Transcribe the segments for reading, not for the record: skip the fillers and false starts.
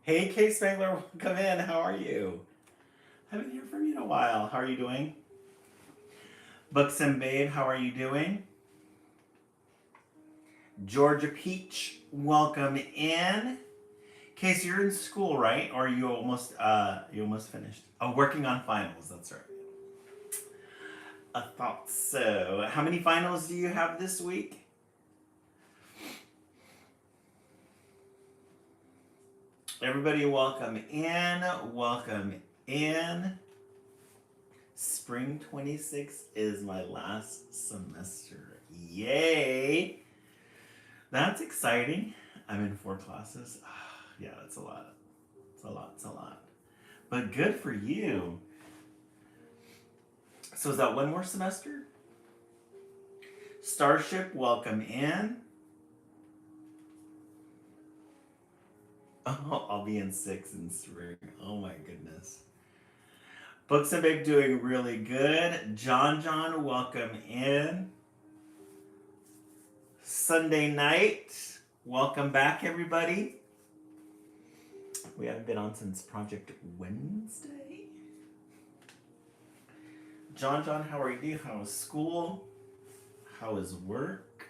Hey, Kay Spangler, welcome in. How are you? Haven't heard from you in a while. How are you doing? Buxom Babe, how are you doing? Georgia Peach, welcome in. Case, you're in school, right? Or you almost finished? Oh, working on finals. That's right. I thought so. How many finals do you have this week? Everybody, welcome in. Welcome in. Spring 26 is my last semester. Yay! That's exciting. I'm in 4 classes. Yeah, that's a lot. It's a lot. It's a lot. But good for you. So is that one more semester? Starship, welcome in. Oh, I'll be in 6 in spring. Oh my goodness. Books and Babe doing really good. John, welcome in. Sunday night. Welcome back, everybody. We haven't been on since Project Wednesday. John, how are you? How is school? How is work?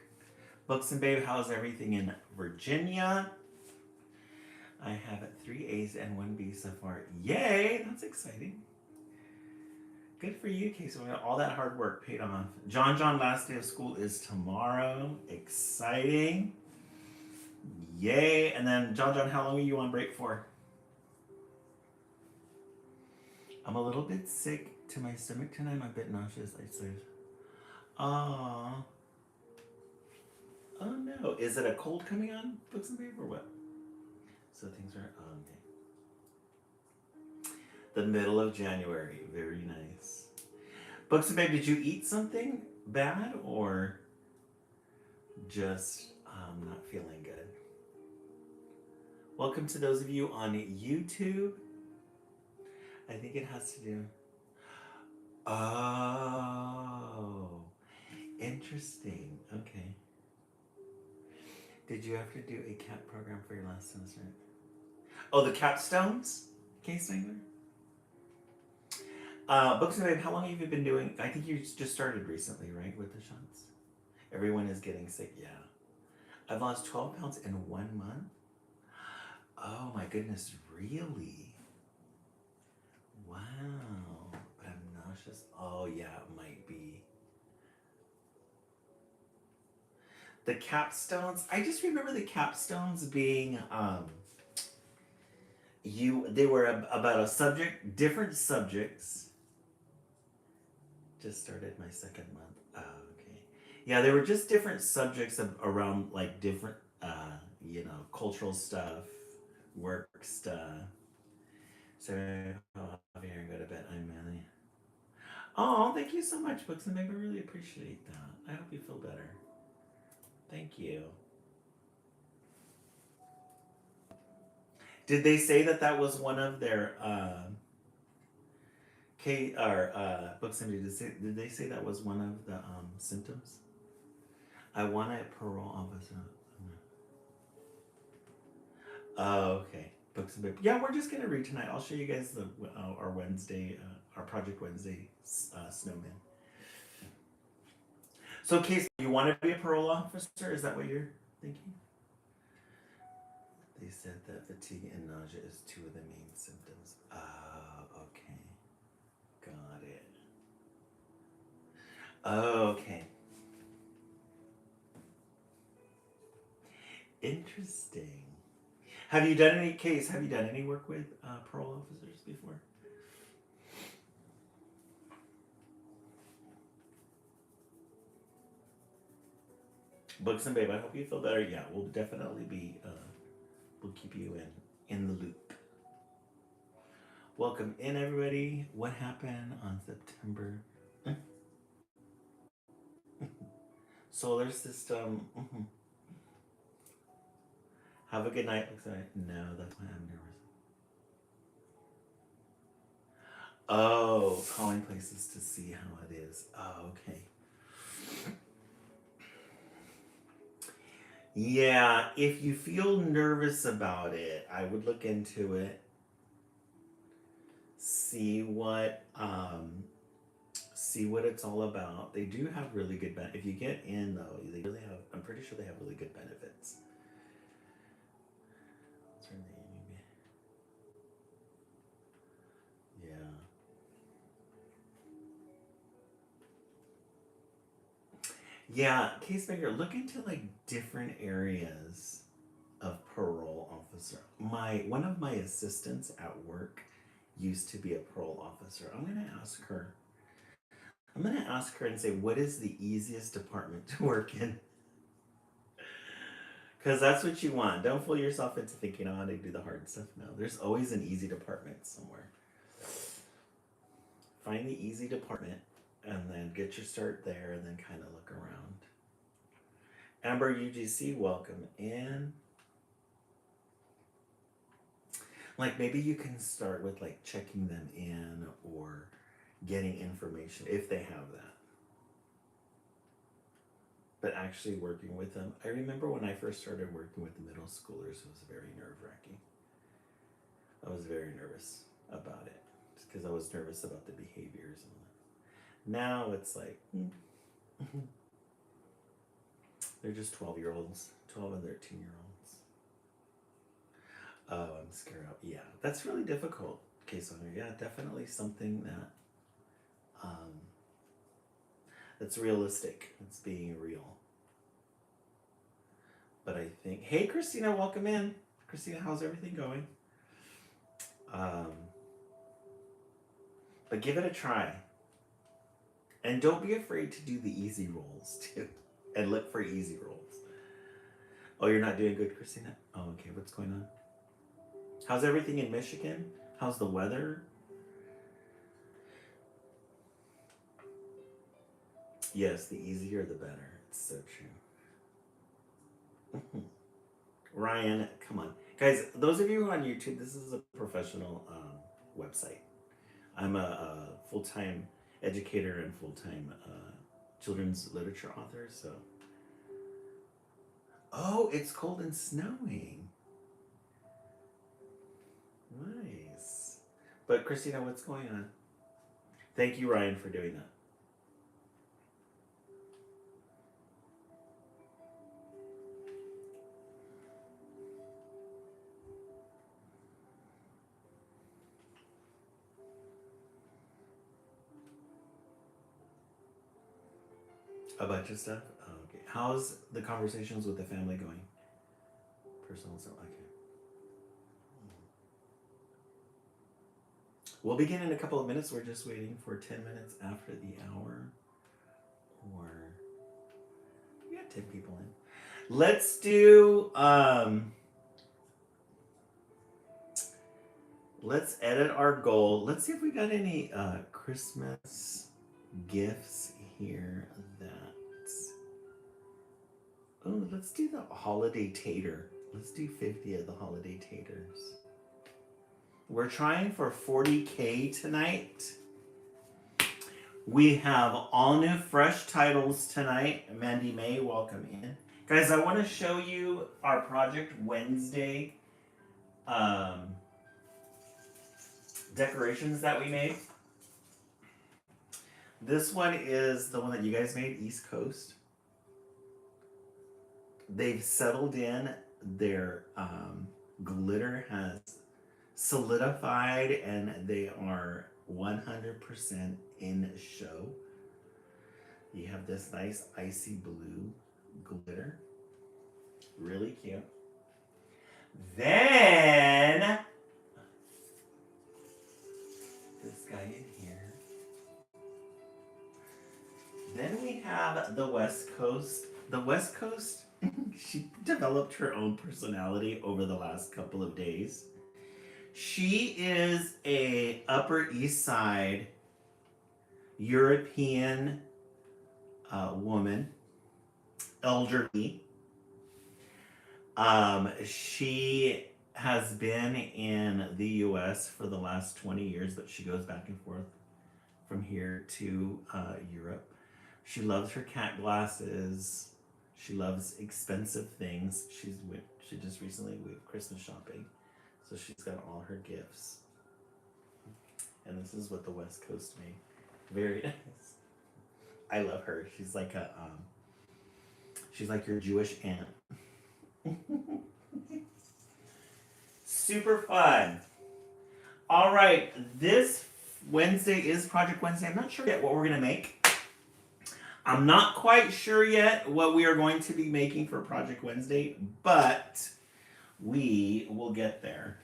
Books and Babe, how's everything in Virginia? I have 3 A's and 1 B so far. Yay! That's exciting. Good for you, Casey. All that hard work paid off. John, last day of school is tomorrow. Exciting. Yay. And then, John, how long are you on break for? I'm a little bit sick to my stomach tonight. I'm a bit nauseous, I said. Aww. Oh no. Is it a cold coming on, Books and Babe, or what? So things are okay. The middle of January. Very nice. Books and Babe, did you eat something bad or just not feeling good? Welcome to those of you on YouTube. I think it has to do. Oh, interesting. Okay. Did you have to do a CAP program for your last semester? Oh, the capstones? Case Singler? Books and Babe, how long have you been doing? I think you just started recently, right, with the shots? Everyone is getting sick, yeah. I've lost 12 pounds in 1 month. Oh my goodness, really? Wow. But I'm nauseous. Oh yeah, it might be. The capstones, I just remember the capstones being they were about a subject, different subjects. Just started my second month. Oh, okay. Yeah, they were just different subjects around like different cultural stuff, work stuff. So I'll be here and go to bed. I'm Manny. Oh, thank you so much, Books and Babe. I really appreciate that. I hope you feel better. Thank you. Did they say that was one of their Books and Babe? Did they say that was one of the symptoms? I want a parole officer. Oh, okay. Books and Babe. Yeah, we're just gonna read tonight. I'll show you guys our Wednesday, our Project Wednesday snowman. So, Case, you want to be a parole officer? Is that what you're thinking? They said that fatigue and nausea is 2 of the main symptoms. Oh, okay. Got it. Oh, okay. Interesting. Have you done any work with parole officers before? Books and Babe, I hope you feel better. Yeah, we'll definitely be, we'll keep you in the loop. Welcome in, everybody. What happened on September? Solar system. Have a good night. Looks like no, that's why I'm nervous. Oh, calling places to see how it is. Oh, okay. Yeah, if you feel nervous about it, I would look into it. See what it's all about. They do have really good if you get in though, they really have I'm pretty sure they have really good benefits. Yeah. Yeah, case maker, look into like different areas of parole officer. My one of my assistants at work used to be a parole officer. I'm gonna ask her and say, what is the easiest department to work in? Because that's what you want. Don't fool yourself into thinking, oh, I do the hard stuff. No, there's always an easy department somewhere. Find the easy department and then get your start there and then kind of look around. Amber UGC, welcome in. Like maybe you can start with like checking them in or getting information if they have that. But actually working with them. I remember when I first started working with the middle schoolers, it was very nerve wracking. I was very nervous about it just because I was nervous about the behaviors. And now it's like, they're just 12-year-olds, 12 and 13-year-olds. Oh, I'm scared out. Yeah, that's really difficult. Case owner. Yeah, definitely something that that's realistic. It's being real. But I think, hey, Christina, welcome in. Christina, how's everything going? Um, but give it a try. And don't be afraid to do the easy rolls too. And look for easy rolls. Oh, you're not doing good, Christina? Oh, okay. What's going on? How's everything in Michigan? How's the weather? Yes, the easier the better. It's so true. Ryan, come on. Guys, those of you who are on YouTube, this is a professional website. I'm a full time educator and full time children's literature author, so. Oh, it's cold and snowing. Nice. But Christina, what's going on? Thank you, Ryan, for doing that. A bunch of stuff? Oh, okay. How's the conversations with the family going? Personal stuff? Okay. We'll begin in a couple of minutes. We're just waiting for 10 minutes after the hour. Or we got 10 people in. Let's do let's edit our goal. Let's see if we got any Christmas gifts here that oh, let's do the holiday tater. Let's do 50 of the holiday taters. We're trying for 40K tonight. We have all new fresh titles tonight. Mandy May, welcome in. Guys, I want to show you our Project Wednesday decorations that we made. This one is the one that you guys made, East Coast. They've settled in. Their glitter has solidified and they are 100% in show. You have this nice icy blue glitter. Really cute. Then this guy in here. Then we have the West Coast. The West Coast, she developed her own personality over the last couple of days. She is a Upper East Side European woman, elderly. She has been in the US for the last 20 years, but she goes back and forth from here to Europe. She loves her cat glasses. She loves expensive things. She just recently went Christmas shopping, so she's got all her gifts. And this is what the West Coast made. Very nice. I love her. She's like your Jewish aunt. Super fun. All right, this Wednesday is Project Wednesday. I'm not sure yet what we're gonna make. I'm not quite sure yet what we are going to be making for Project Wednesday, but we will get there.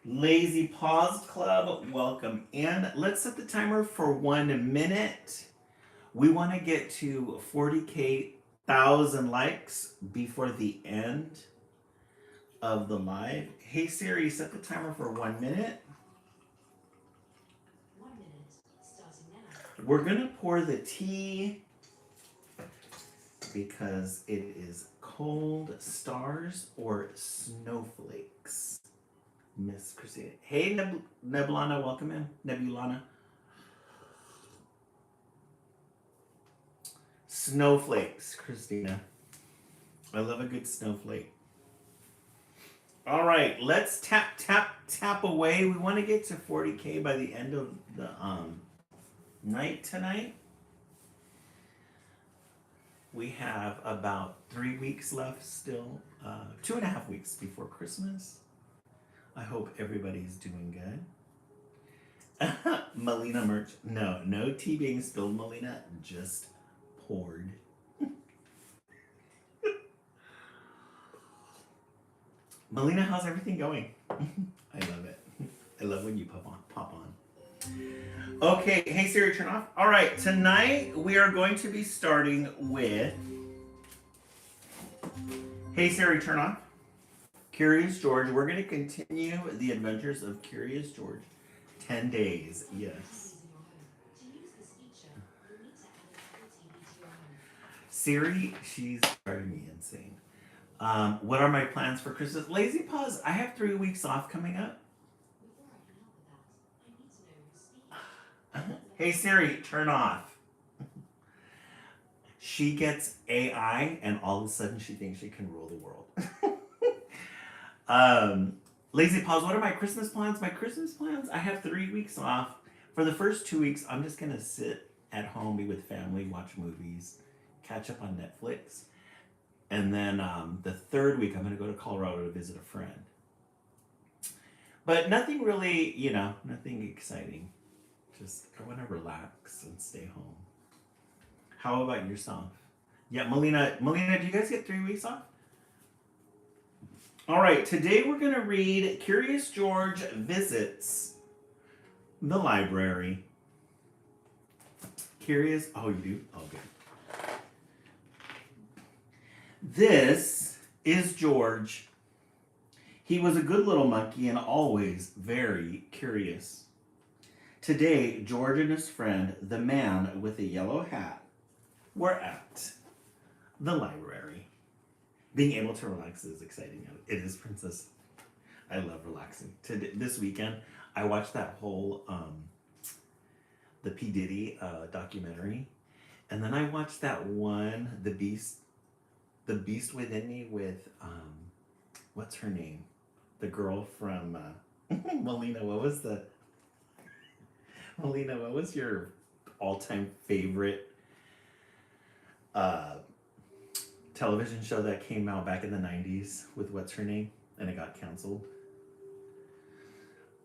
Lazy Paws Club, welcome in. Let's set the timer for 1 minute. We want to get to 40K 1,000 likes before the end of the live. Hey Siri, set the timer for 1 minute. 1 minute, starting now. We're gonna pour the tea because it is cold stars or snowflakes. Miss Christina. Hey Nebulana, welcome in. Nebulana. Snowflakes, Christina. I love a good snowflake. All right, let's tap away. We want to get to 40K by the end of the night tonight. We have about 3 weeks left still, 2.5 weeks before Christmas. I hope everybody's doing good. Melina merch. No tea being spilled, Melina. Just poured. Melina, how's everything going? I love it. I love when you pop on. Okay, hey Siri, turn off. All right, tonight we are going to be starting with. Hey Siri, turn off. Curious George. We're going to continue the adventures of Curious George. 10 days, yes. Siri, she's driving me insane. What are my plans for Christmas? Lazy Paws, I have 3 weeks off coming up. Hey Siri, turn off. She gets AI and all of a sudden she thinks she can rule the world. Lazy Paws, what are my Christmas plans? My Christmas plans, I have 3 weeks off. For the first 2 weeks, I'm just gonna sit at home, be with family, watch movies, catch up on Netflix. And then the third week, I'm gonna go to Colorado to visit a friend. But nothing really, nothing exciting. Just, I wanna relax and stay home. How about yourself? Yeah, Melina, do you guys get 3 weeks off? All right, today we're going to read Curious George Visits the Library. Curious, oh, you do? Oh, good. This is George. He was a good little monkey and always very curious. Today, George and his friend, the man with the yellow hat, were at the library. Being able to relax is exciting. It is, Princess. I love relaxing. This weekend, I watched that whole the P. Diddy documentary, and then I watched that one, The Beast Within Me with what's her name? The girl from Melina. What was your all-time favorite television show that came out back in the 90s with what's her name and it got canceled?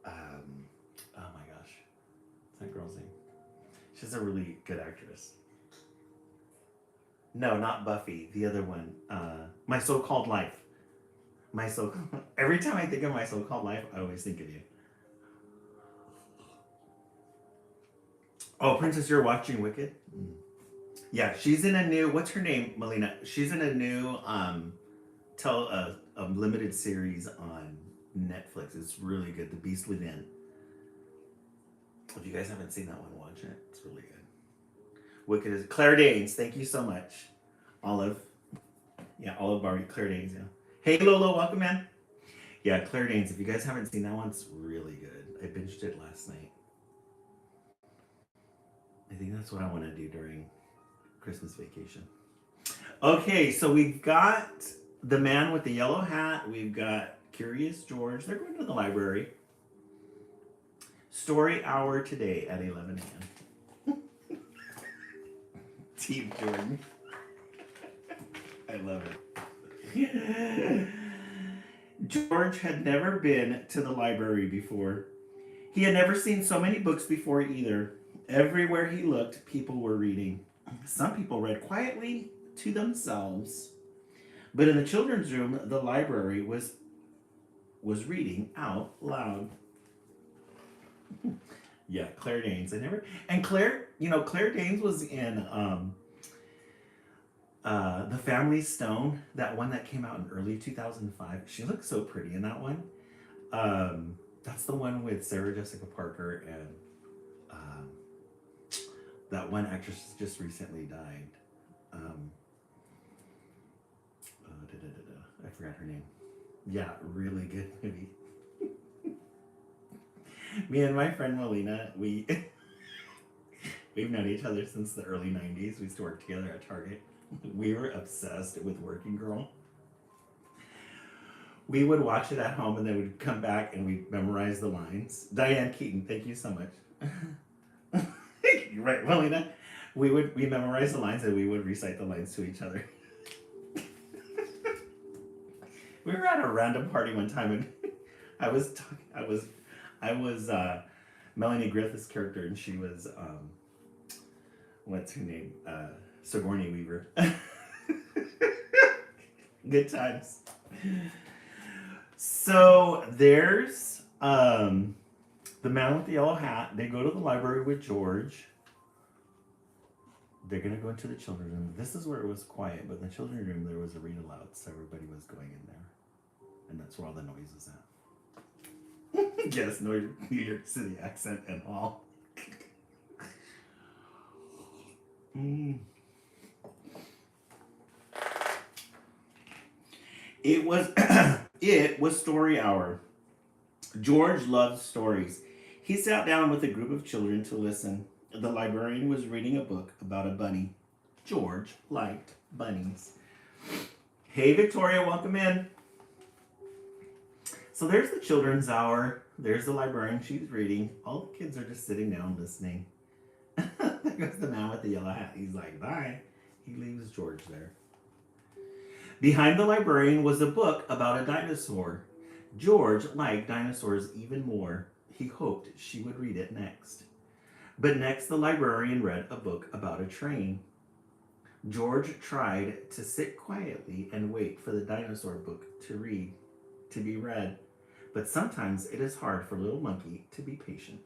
Oh my gosh, what's that girl's name? She's a really good actress. No, not Buffy, the other one. My So-Called Life. Every time I think of My So-Called Life, I always think of you. Oh, Princess, you're watching Wicked? Yeah, she's in a new, what's her name, Melina? She's in a new limited series on Netflix. It's really good, The Beast Within. If you guys haven't seen that one, watch it. It's really good. Wicked is Claire Danes. Thank you so much. Olive Barbie, Claire Danes, yeah. Hey Lolo, welcome in. Yeah, Claire Danes. If you guys haven't seen that one, it's really good. I binged it last night. I think that's what I want to do during Christmas vacation. Okay, so we've got the man with the yellow hat. We've got Curious George. They're going to the library. Story hour today at 11 a.m. Team Jordan. I love it. George had never been to the library before. He had never seen so many books before either. Everywhere he looked, people were reading. Some people read quietly to themselves. But in the children's room, the library was reading out loud. Yeah, Claire Danes. I never and Claire, Claire Danes was in The Family Stone, that one that came out in early 2005. She looked so pretty in that one. That's the one with Sarah Jessica Parker and um, that one actress just recently died. Um, I forgot her name. Yeah, really good movie. Me and my friend Melina, we've known each other since the early 90s. We used to work together at Target. We were obsessed with Working Girl. We would watch it at home and then we'd come back and we'd memorize the lines. Diane Keaton, thank you so much. Right, Melina. We memorized the lines and we would recite the lines to each other. We were at a random party one time and I was Melanie Griffith's character and she was what's her name? Sigourney Weaver. Good times. So there's the man with the yellow hat. They go to the library with George. They're gonna go into the children's room. This is where it was quiet, but in the children's room there was a read aloud, so everybody was going in there. And that's where all the noise is at. Yes, New York City accent and all. It was it was story hour. George loved stories. He sat down with a group of children to listen. The librarian was reading a book about a bunny. George liked bunnies. Hey Victoria, welcome in. So there's the children's hour. There's the librarian, she's reading. All the kids are just sitting down listening. There goes the man with the yellow hat. He's like, bye. He leaves George there. Behind the librarian was a book about a dinosaur. George liked dinosaurs even more. He hoped she would read it next. But next, the librarian read a book about a train. George tried to sit quietly and wait for the dinosaur book to be read. But sometimes it is hard for little monkey to be patient.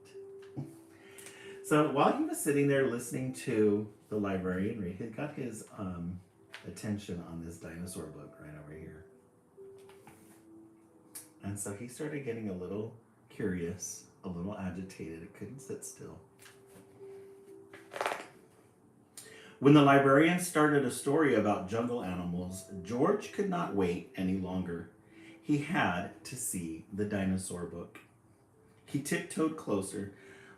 So while he was sitting there listening to the librarian read, he got his attention on this dinosaur book right over here. And so he started getting a little curious, a little agitated. It couldn't sit still. When the librarian started a story about jungle animals, George could not wait any longer. He had to see the dinosaur book. He tiptoed closer.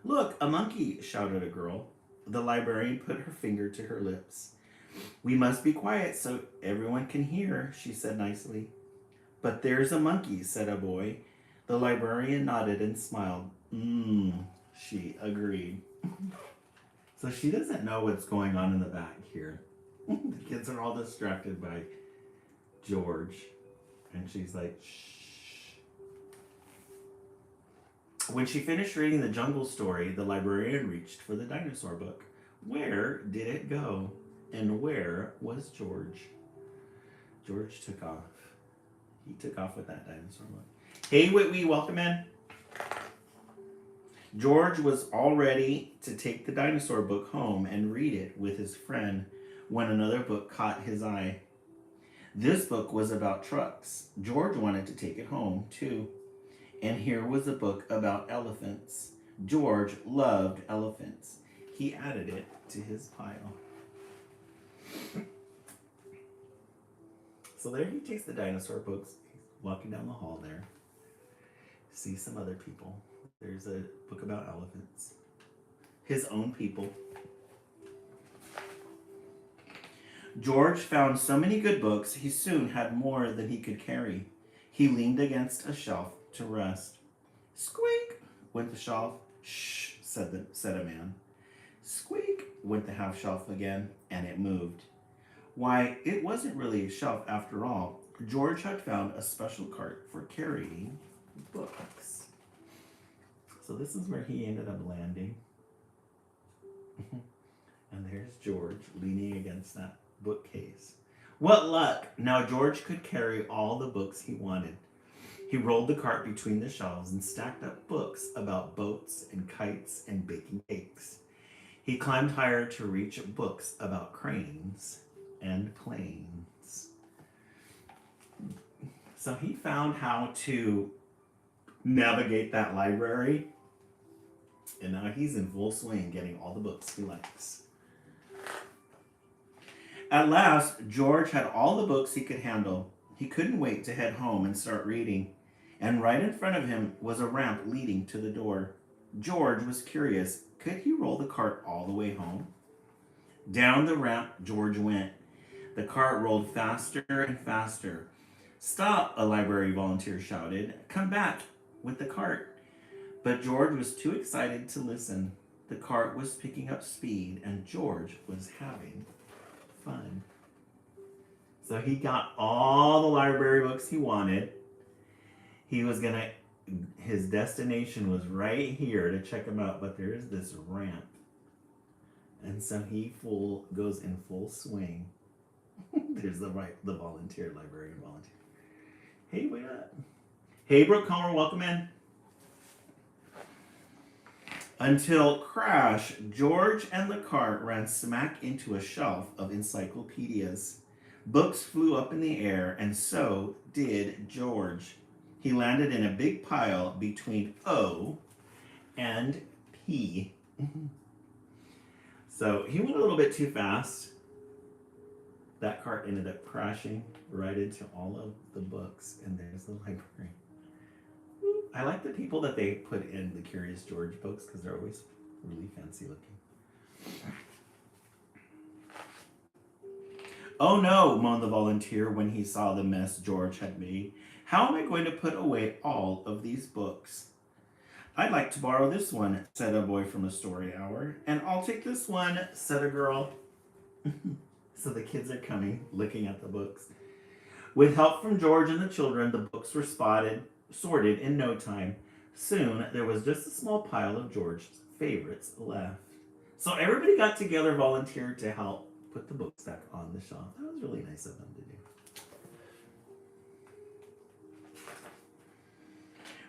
Look, a monkey, shouted a girl. The librarian put her finger to her lips. We must be quiet so everyone can hear, she said nicely. But there's a monkey, said a boy. The librarian nodded and smiled. She agreed. So she doesn't know what's going on in the back here. The kids are all distracted by George. And she's like, shh. When she finished reading the jungle story, the librarian reached for the dinosaur book. Where did it go? And where was George? George took off. He took off with that dinosaur book. Hey, Whitney, welcome in. George was all ready to take the dinosaur book home and read it with his friend when another book caught his eye. This book was about trucks. George wanted to take it home, too. And here was a book about elephants. George loved elephants. He added it to his pile. So there he takes the dinosaur books. He's walking down the hall there. See some other people. There's a book about elephants. His own people. George found so many good books, he soon had more than he could carry. He leaned against a shelf to rest. Squeak went the shelf. Shh, said a man. Squeak went the half shelf again, and it moved. Why, it wasn't really a shelf after all. George had found a special cart for carrying books. So this is where he ended up landing. And there's George leaning against that bookcase. What luck! Now George could carry all the books he wanted. He rolled the cart between the shelves and stacked up books about boats and kites and baking cakes. He climbed higher to reach books about cranes and planes. So he found how to navigate that library, and now he's in full swing getting all the books he likes. At last, George had all the books he could handle. He couldn't wait to head home and start reading, and right in front of him was a ramp leading to the door. George was curious. Could he roll the cart all the way home? Down the ramp George went. The cart rolled faster and faster. Stop, a library volunteer shouted. Come back with the cart. But George was too excited to listen. The cart was picking up speed, and George was having fun. So he got all the library books he wanted. His destination was right here to check them out, but there is this ramp. And so he goes in full swing. There's the librarian volunteer. Hey, wait up. Hey, Brooke Comer, welcome in. Until crash, George and the cart ran smack into a shelf of encyclopedias. Books flew up in the air, and so did George. He landed in a big pile between O and P. So he went a little bit too fast. That cart ended up crashing right into all of the books, and there's the library. I like the people that they put in the Curious George books because they're always really fancy looking. Oh no, moaned the volunteer when he saw the mess George had made. How am I going to put away all of these books? I'd like to borrow this one, said a boy from the story hour. And I'll take this one, said a girl. So the kids are coming, looking at the books. With help from George and the children, the books were sorted in no time. Soon, there was just a small pile of George's favorites left. So everybody got together, volunteered to help put the books back on the shelf. That was really nice of them to do.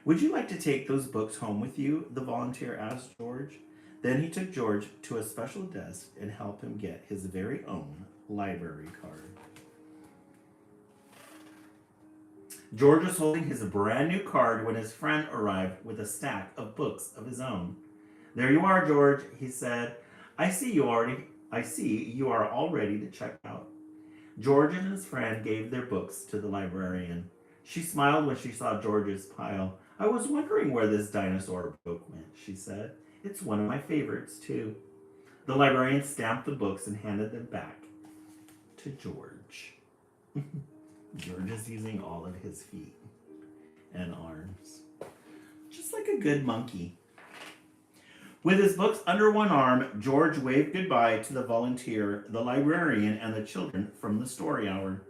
Would you like to take those books home with you? The volunteer asked George. Then he took George to a special desk and helped him get his very own library card. George was holding his brand new card when his friend arrived with a stack of books of his own. There you are, George, he said. I see you are all ready to check out. George and his friend gave their books to the librarian. She smiled when she saw George's pile. I was wondering where this dinosaur book went, she said. It's one of my favorites, too. The librarian stamped the books and handed them back to George. George is using all of his feet and arms, just like a good monkey. With his books under one arm, George waved goodbye to the volunteer, the librarian, and the children from the story hour.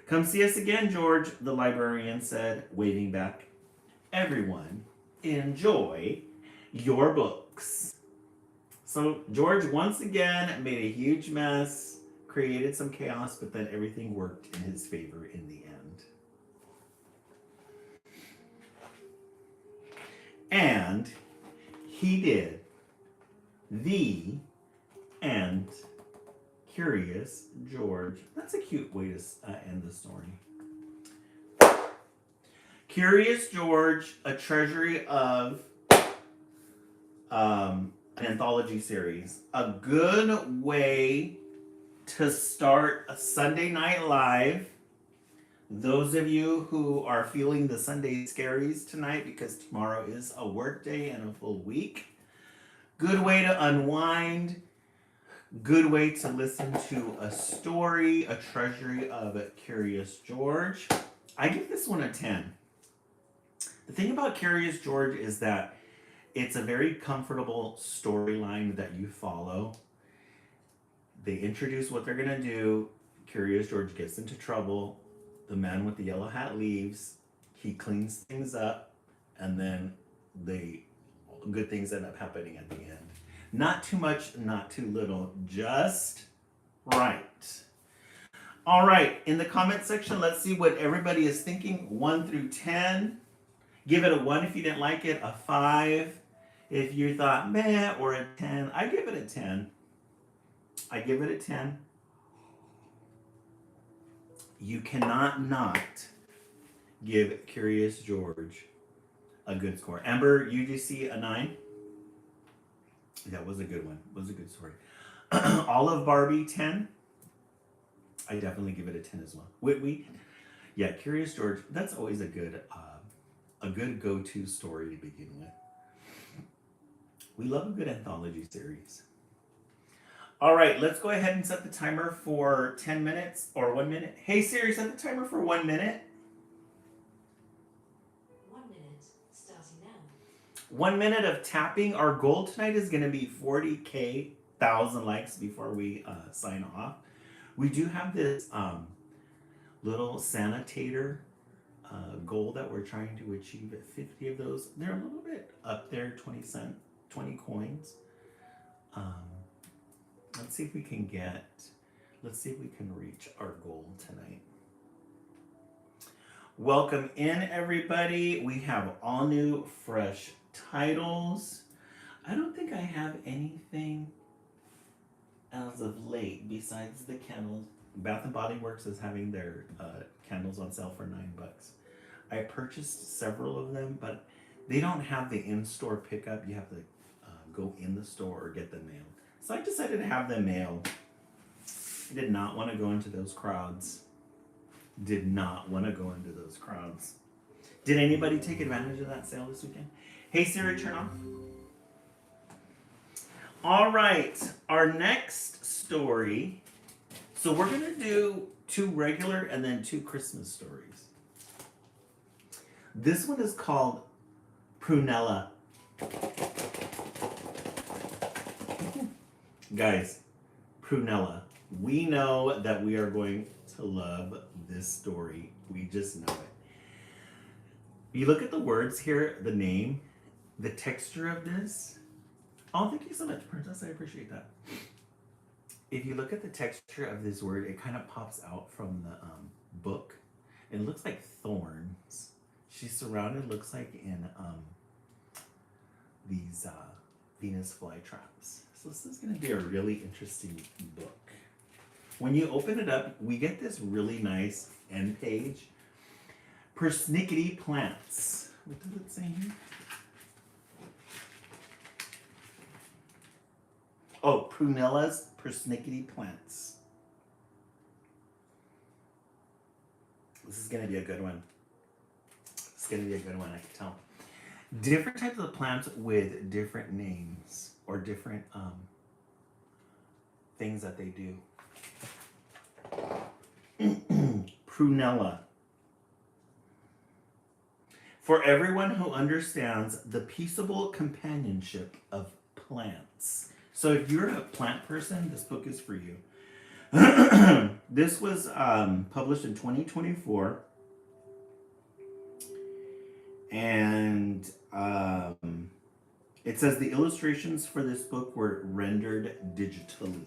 Come see us again, George, the librarian said, waving back. Everyone, enjoy your books. So George once again made a huge mess, created some chaos, but then everything worked in his favor in the end. And he did. The end. Curious George. That's a cute way to end the story. Curious George, a treasury of an anthology series. A good way to start a Sunday Night Live. Those of you who are feeling the Sunday Scaries tonight, because tomorrow is a work day and a full week. Good way to unwind. Good way to listen to a story, a treasury of Curious George. I give this one a 10. The thing about Curious George is that it's a very comfortable storyline that you follow. They introduce what they're going to do. Curious George gets into trouble. The man with the yellow hat leaves. He cleans things up. And then good things end up happening at the end. Not too much, not too little. Just right. All right. In the comment section, let's see what everybody is thinking. 1 through 10. Give it a 1 if you didn't like it. A 5 if you thought meh, or a 10. I give it a 10. I give it a 10. You cannot not give Curious George a good score. Amber, UGC a 9. That was a good one. Was a good story. Olive Barbie 10. I definitely give it a 10 as well. Whitby, yeah, Curious George. That's always a good go-to story to begin with. We love a good anthology series. All right, let's go ahead and set the timer for 10 minutes or 1 minute. Hey Siri, set the timer for 1 minute. 1 minute, starting now. 1 minute of tapping. Our goal tonight is going to be 40,000 likes before we sign off. We do have this little sanitator goal that we're trying to achieve at 50 of those. They're a little bit up there, 20 coins. Let's see if we can reach our goal tonight. Welcome in, everybody. We have all new, fresh titles. I don't think I have anything as of late besides the candles. Bath and Body Works is having their candles on sale for $9. I purchased several of them, but they don't have the in-store pickup. You have to go in the store or get them mailed. So I decided to have them mailed. I did not want to go into those crowds. Did anybody take advantage of that sale this weekend? Hey Siri, turn off. All right, our next story. So we're going to do 2 regular and then 2 Christmas stories. This one is called Prunella. Guys, Prunella. We know that we are going to love this story. We just know it. You look at the words here, the name, the texture of this. Oh, thank you so much, Princess. I appreciate that. If you look at the texture of this word, it kind of pops out from the book. It looks like thorns. She's surrounded, looks like in these Venus flytraps. So this is going to be a really interesting book. When you open it up, we get this really nice end page. Persnickety plants. What does it say here? Oh, Prunella's persnickety plants. This is going to be a good one. It's going to be a good one, I can tell. Different types of plants with different names or different things that they do. Prunella. For everyone who understands the peaceable companionship of plants. So if you're a plant person, this book is for you. This was published in 2024. And it says the illustrations for this book were rendered digitally.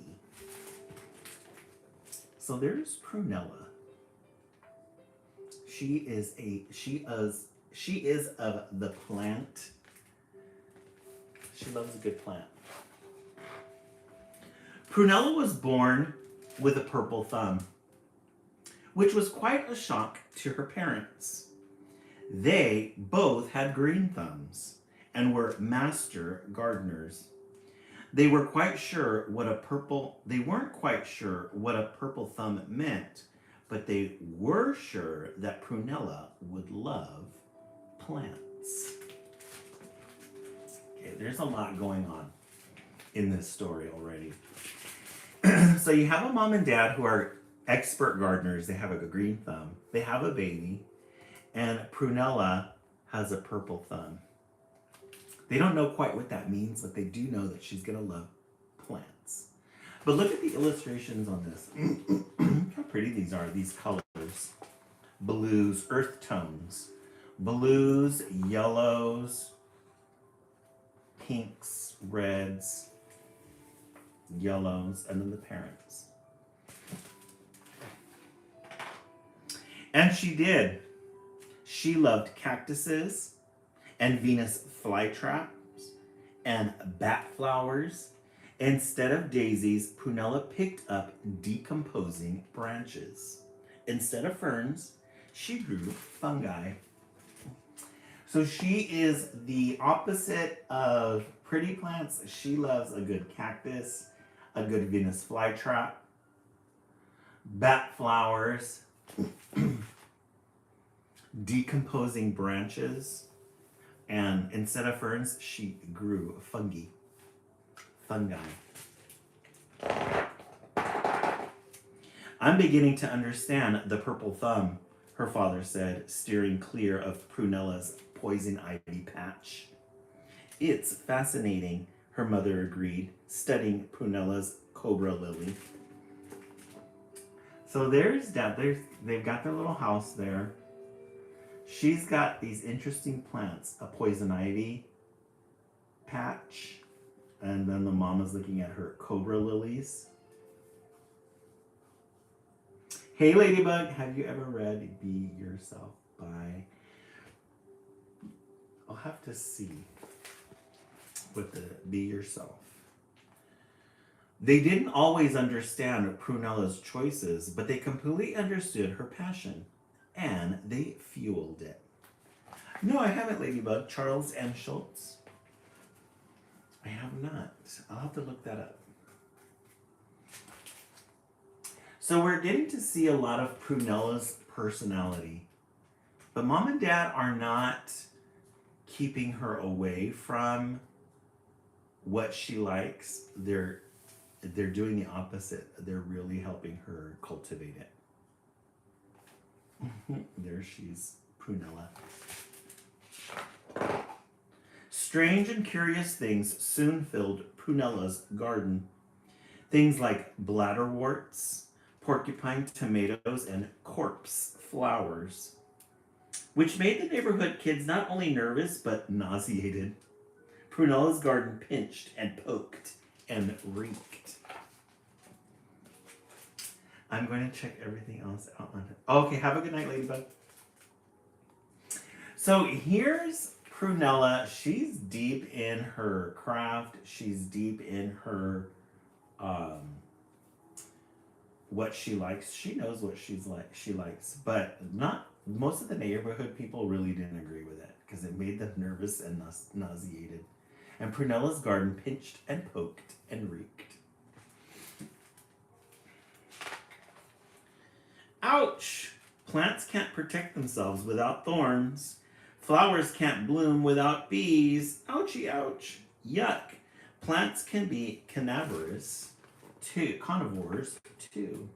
So there's Prunella. She is of the plant. She loves a good plant. Prunella was born with a purple thumb, which was quite a shock to her parents. They both had green thumbs and were master gardeners. They weren't quite sure what a purple thumb meant, but they were sure that Prunella would love plants. Okay, there's a lot going on in this story already. So you have a mom and dad who are expert gardeners. They have a green thumb. They have a baby. And Prunella has a purple thumb. They don't know quite what that means, but they do know that she's going to love plants. But look at the illustrations on this. Look how pretty these are, these colors. Blues, earth tones. Blues, yellows, pinks, reds, yellows, and then the parents. And she did. She loved cactuses and Venus flytraps and bat flowers. Instead of daisies, Prunella picked up decomposing branches. Instead of ferns, she grew fungi. So she is the opposite of pretty plants. She loves a good cactus, a good Venus flytrap, bat flowers, decomposing branches, and instead of ferns, she grew fungi. I'm beginning to understand the purple thumb, her father said, steering clear of Prunella's poison ivy patch. It's fascinating, her mother agreed, studying Prunella's cobra lily. So there's Dad. They've got their little house there. She's got these interesting plants, a poison ivy patch, and then the mama's looking at her cobra lilies. Hey Ladybug, have you ever read Be Yourself by... I'll have to see with the Be Yourself. They didn't always understand Prunella's choices, but they completely understood her passion, and they fueled it. No, I haven't, Ladybug. Charles M. Schultz. I have not. I'll have to look that up. So we're getting to see a lot of Prunella's personality. But Mom and Dad are not keeping her away from what she likes. They're doing the opposite. They're really helping her cultivate it. There she's, Prunella. Strange and curious things soon filled Prunella's garden. Things like bladderworts, porcupine tomatoes, and corpse flowers, which made the neighborhood kids not only nervous but nauseated. Prunella's garden pinched and poked and reeked. I'm going to check everything else out on it. Okay, have a good night, Ladybug. So here's Prunella. She's deep in her craft. She's deep in her what she likes. She knows what she likes, but not most of the neighborhood people really didn't agree with it because it made them nervous and nauseated. And Prunella's garden pinched and poked and reeked. Ouch! Plants can't protect themselves without thorns. Flowers can't bloom without bees. Ouchie, ouch. Yuck. Plants can be carnivores too.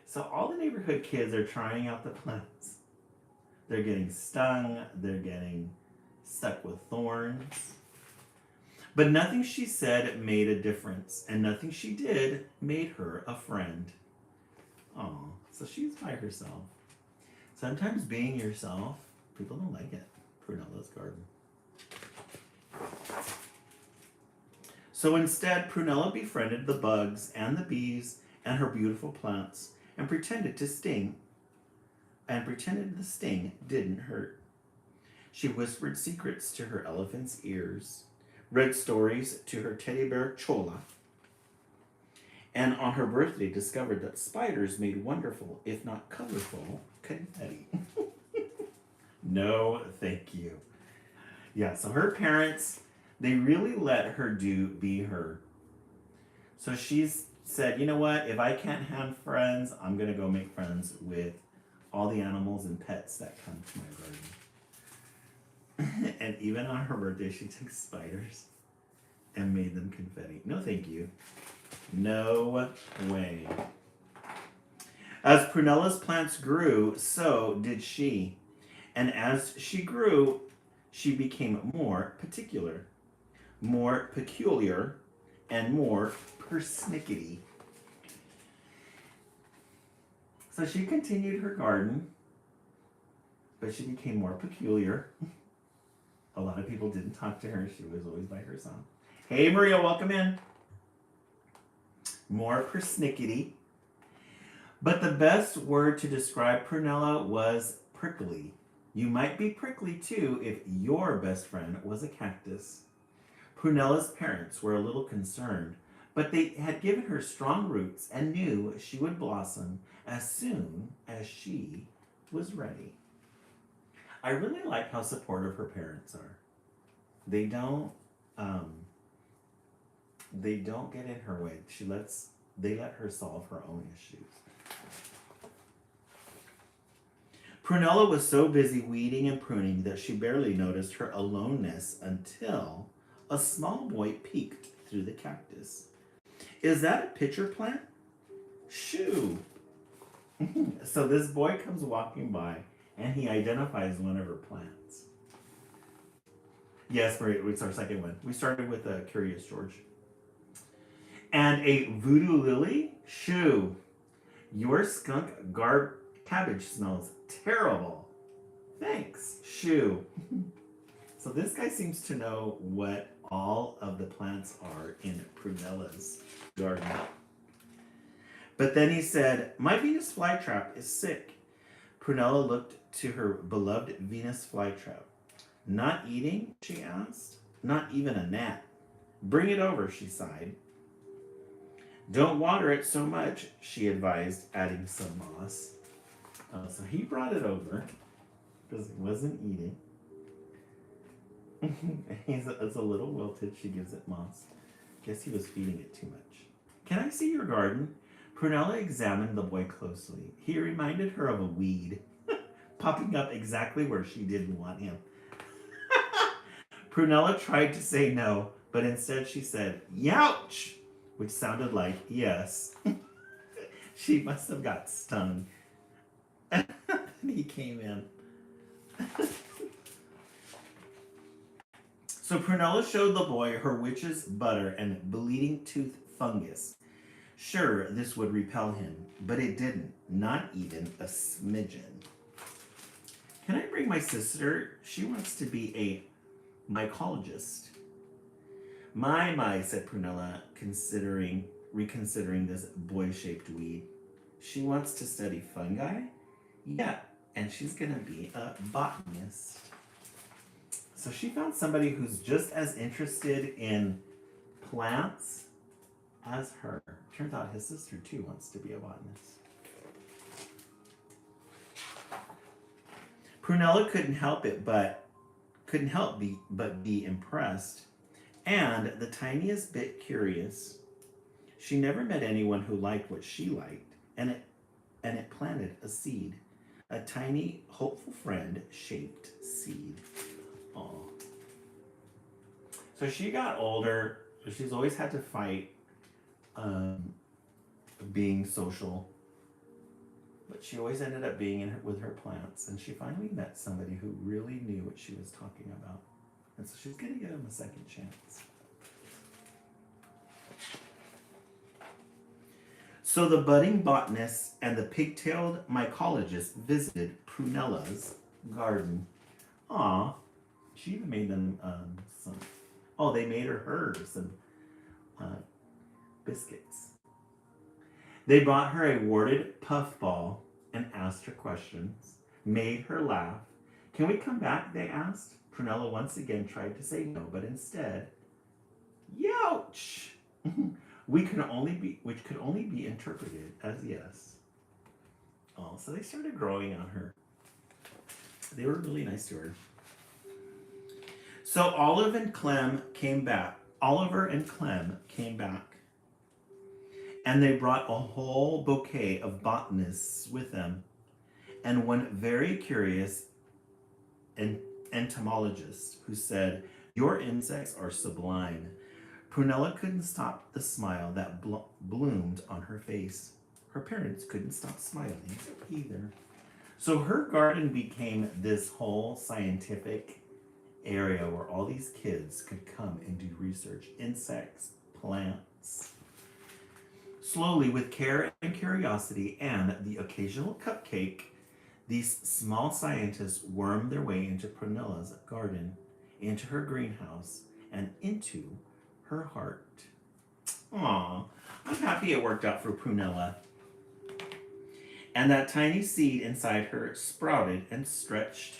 So all the neighborhood kids are trying out the plants. They're getting stung. They're getting stuck with thorns. But nothing she said made a difference, and nothing she did made her a friend. Oh, so she's by herself. Sometimes being yourself, people don't like it. Prunella's garden. So instead, Prunella befriended the bugs and the bees and her beautiful plants and pretended the sting didn't hurt. She whispered secrets to her elephant's ears, read stories to her teddy bear Chola, and on her birthday discovered that spiders made wonderful, if not colorful, confetti. No, thank you. Yeah, so her parents, they really let her be her. So she's said, you know what, if I can't have friends, I'm going to go make friends with all the animals and pets that come to my garden. And even on her birthday, she took spiders and made them confetti. No, thank you. No way. As Prunella's plants grew, so did she. And as she grew, she became more particular, more peculiar, and more persnickety. So she continued her garden, but she became more peculiar. A lot of people didn't talk to her. She was always by herself. Hey, Maria, welcome in. More persnickety. But the best word to describe Prunella was prickly. You might be prickly too if your best friend was a cactus. Prunella's parents were a little concerned, but they had given her strong roots and knew she would blossom as soon as she was ready. I really like how supportive her parents are. They don't get in her way. They let her solve her own issues. Prunella was so busy weeding and pruning that she barely noticed her aloneness until a small boy peeked through the cactus. Is that a pitcher plant? Shoo! So this boy comes walking by and he identifies one of her plants. Yes, Maria, it's our second one. We started with Curious George. And a voodoo lily? Shoo! Your skunk cabbage smells terrible. Thanks. Shoo. So this guy seems to know what all of the plants are in Prunella's garden. But then he said, my Venus flytrap is sick. Prunella looked to her beloved Venus flytrap. Not eating? She asked. Not even a gnat. Bring it over, she sighed. Don't water it so much, she advised, adding some moss. So he brought it over because he wasn't eating. It's a little wilted. She gives it moss. Guess he was feeding it too much. Can I see your garden? Prunella examined the boy closely. He reminded her of a weed, popping up exactly where she didn't want him. Prunella tried to say no, but instead she said, "Youch!" which sounded like yes. She must have got stung. And he came in. So Prunella showed the boy her witch's butter and bleeding tooth fungus. Sure, this would repel him, but it didn't. Not even a smidgen. Can I bring my sister? She wants to be a mycologist. My, said Prunella, reconsidering this boy-shaped weed. She wants to study fungi? Yeah, and she's gonna be a botanist. So she found somebody who's just as interested in plants as her. Turns out his sister too wants to be a botanist. Prunella couldn't help but be impressed, and the tiniest bit curious. She never met anyone who liked what she liked, and it planted a seed, a tiny, hopeful friend-shaped seed. Aww. So she got older. She's always had to fight being social, but she always ended up being with her plants, and she finally met somebody who really knew what she was talking about, and so she's gonna give him a second chance. So the budding botanist and the pigtailed mycologist visited Prunella's garden. Aw, she even made them some. Oh, they made her some biscuits. They brought her a warded puffball and asked her questions, made her laugh. Can we come back? They asked. Prunella once again tried to say no, but instead, youch, which could only be interpreted as yes. Oh, so they started growing on her. They were really nice to her. So Oliver and Clem came back, and they brought a whole bouquet of botanists with them, and one very curious entomologist who said, "Your insects are sublime. Prunella couldn't stop the smile that bloomed on her face. Her parents couldn't stop smiling either. So her garden became this whole scientific area where all these kids could come and do research, insects, plants. Slowly, with care and curiosity and the occasional cupcake, these small scientists wormed their way into Prunella's garden, into her greenhouse, and into her heart. Aw, I'm happy it worked out for Prunella. And that tiny seed inside her sprouted and stretched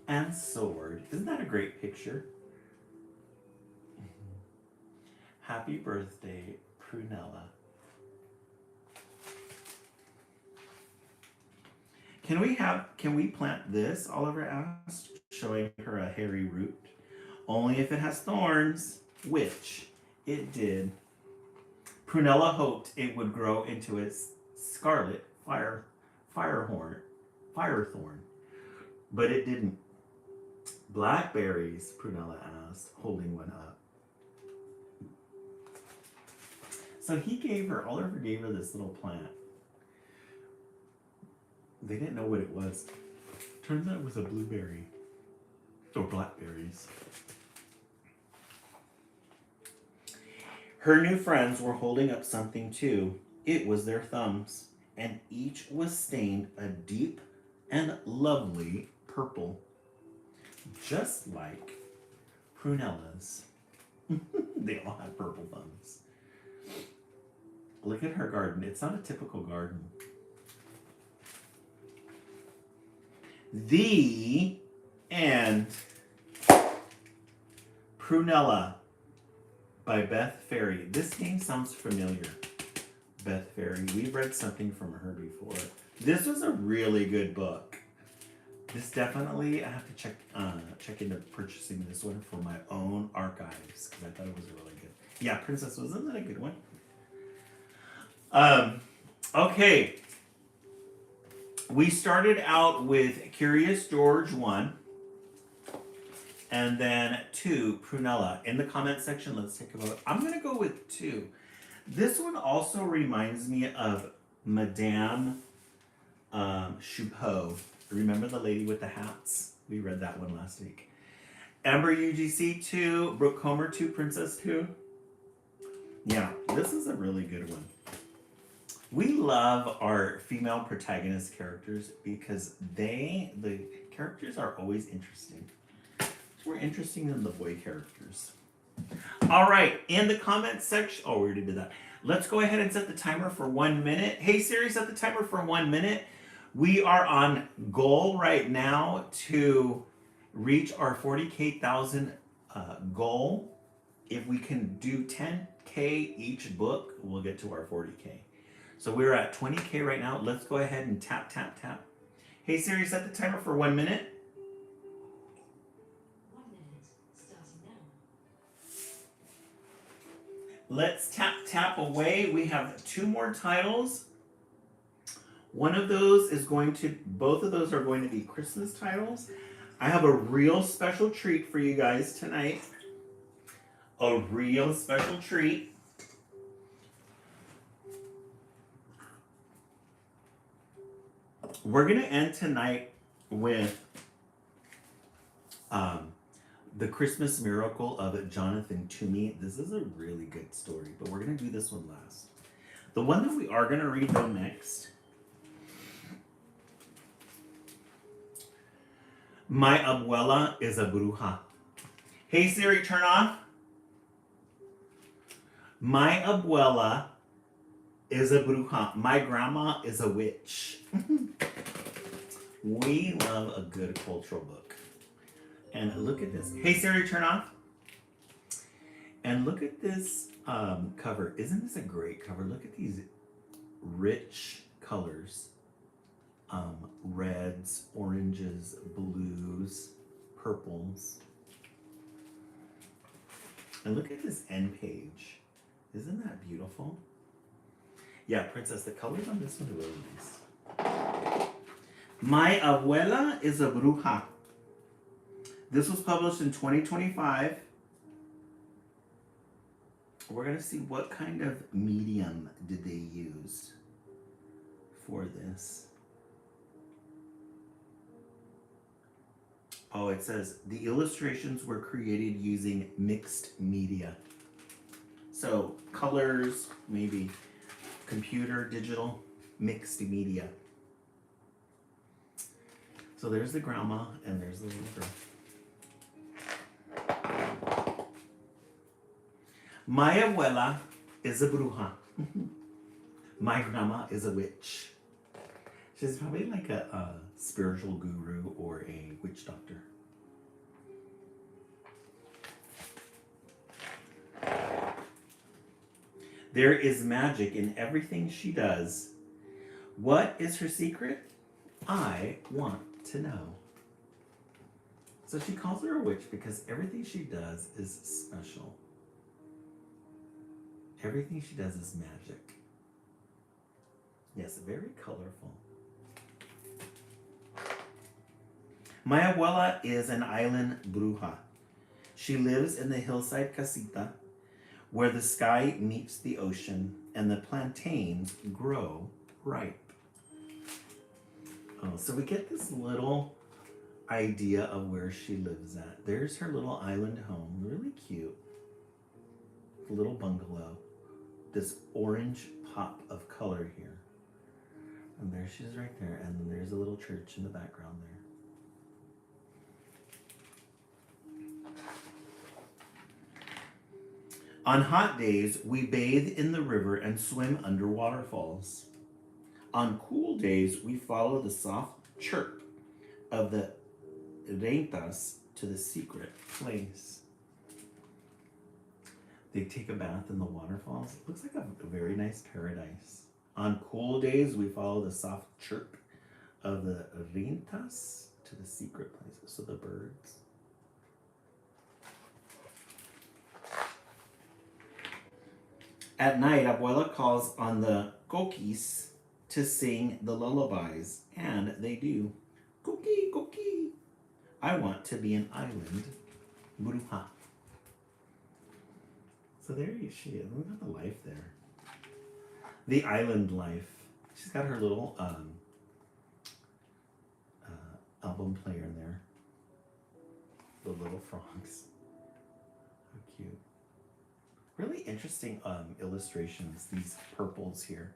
and soared. Isn't that a great picture? Happy birthday, Prunella. Can we plant this? Oliver asked, showing her a hairy root. Only if it has thorns, which it did. Prunella hoped it would grow into a scarlet firethorn, but it didn't. Blackberries, Prunella asked, holding one up. So Oliver gave her this little plant. They didn't know what it was. Turns out it was a blueberry. Or blackberries. Her new friends were holding up something too. It was their thumbs, and each was stained a deep and lovely purple. Just like Prunella's. They all have purple thumbs. Look at her garden. It's not a typical garden. The end. Prunella by Beth Ferry. This name sounds familiar. Beth Ferry. We've read something from her before. This was a really good book. This definitely, I have to check into purchasing this one for my own archives because I thought it was really good. Yeah, Princess, wasn't that a good one? Okay. We started out with Curious George 1 and then 2, Prunella. In the comment section, let's take a vote. I'm going to go with 2. This one also reminds me of Madame Choupeau. Remember the lady with the hats? We read that one last week. Amber UGC 2, Brooke Comer 2, Princess 2. Yeah, this is a really good one. We love our female protagonist characters because the characters are always interesting. More interesting than the boy characters. All right, in the comments section, we already did that. Let's go ahead and set the timer for 1 minute. Hey Siri, set the timer for 1 minute. We are on goal right now to reach our 40,000 goal. If we can do 10K each book, we'll get to our 40K. So we're at 20K right now. Let's go ahead and tap, tap, tap. Hey Siri, set the timer for 1 minute. 1 minute, starting now. Let's tap, tap away. We have 2 more titles. One of those is both of those are going to be Christmas titles. I have a real special treat for you guys tonight. A real special treat. We're going to end tonight with The Christmas Miracle of Jonathan Toomey. This is a really good story, but we're going to do this one last. The one that we are going to read though next, My Abuela is a Bruja. Hey Siri, turn off. My Abuela is a Bruja. My grandma is a witch. We love a good cultural book. And look at this. Hey Siri, turn off. And look at this cover. Isn't this a great cover? Look at these rich colors. Reds, oranges, blues, purples. And look at this end page. Isn't that beautiful? Yeah, Princess, the colors on this one are really nice. My Abuela is a Bruja. This was published in 2025. we're going to see what kind of medium did they use for this. Oh, it says the illustrations were created using mixed media. So colors, maybe computer, digital, mixed media. So there's the grandma and there's the little girl. My abuela is a bruja. My grandma is a witch. She's probably like a spiritual guru or a witch doctor. There is magic in everything she does. What is her secret? I want to know. So she calls her a witch because everything she does is special. Everything she does is magic. Yes, very colorful. My abuela is an island bruja. She lives in the hillside casita where the sky meets the ocean and the plantains grow ripe. Oh, so we get this little idea of where she lives at. There's her little island home, really cute. Little bungalow. This orange pop of color here. And there she is right there, and then there's a little church in the background there. On hot days, we bathe in the river and swim under waterfalls. On cool days, we follow the soft chirp of the rentas to the secret place. They take a bath in the waterfalls. It looks like a very nice paradise. On cool days, we follow the soft chirp of the rentas to the secret places. So the birds. At night, Abuela calls on the coquis to sing the lullabies, and they do. Coqui, coqui. I want to be an island bruja. So there she is. Look at the life there. The island life. She's got her little album player in there. The little frogs. How cute. Really interesting illustrations. These purples here.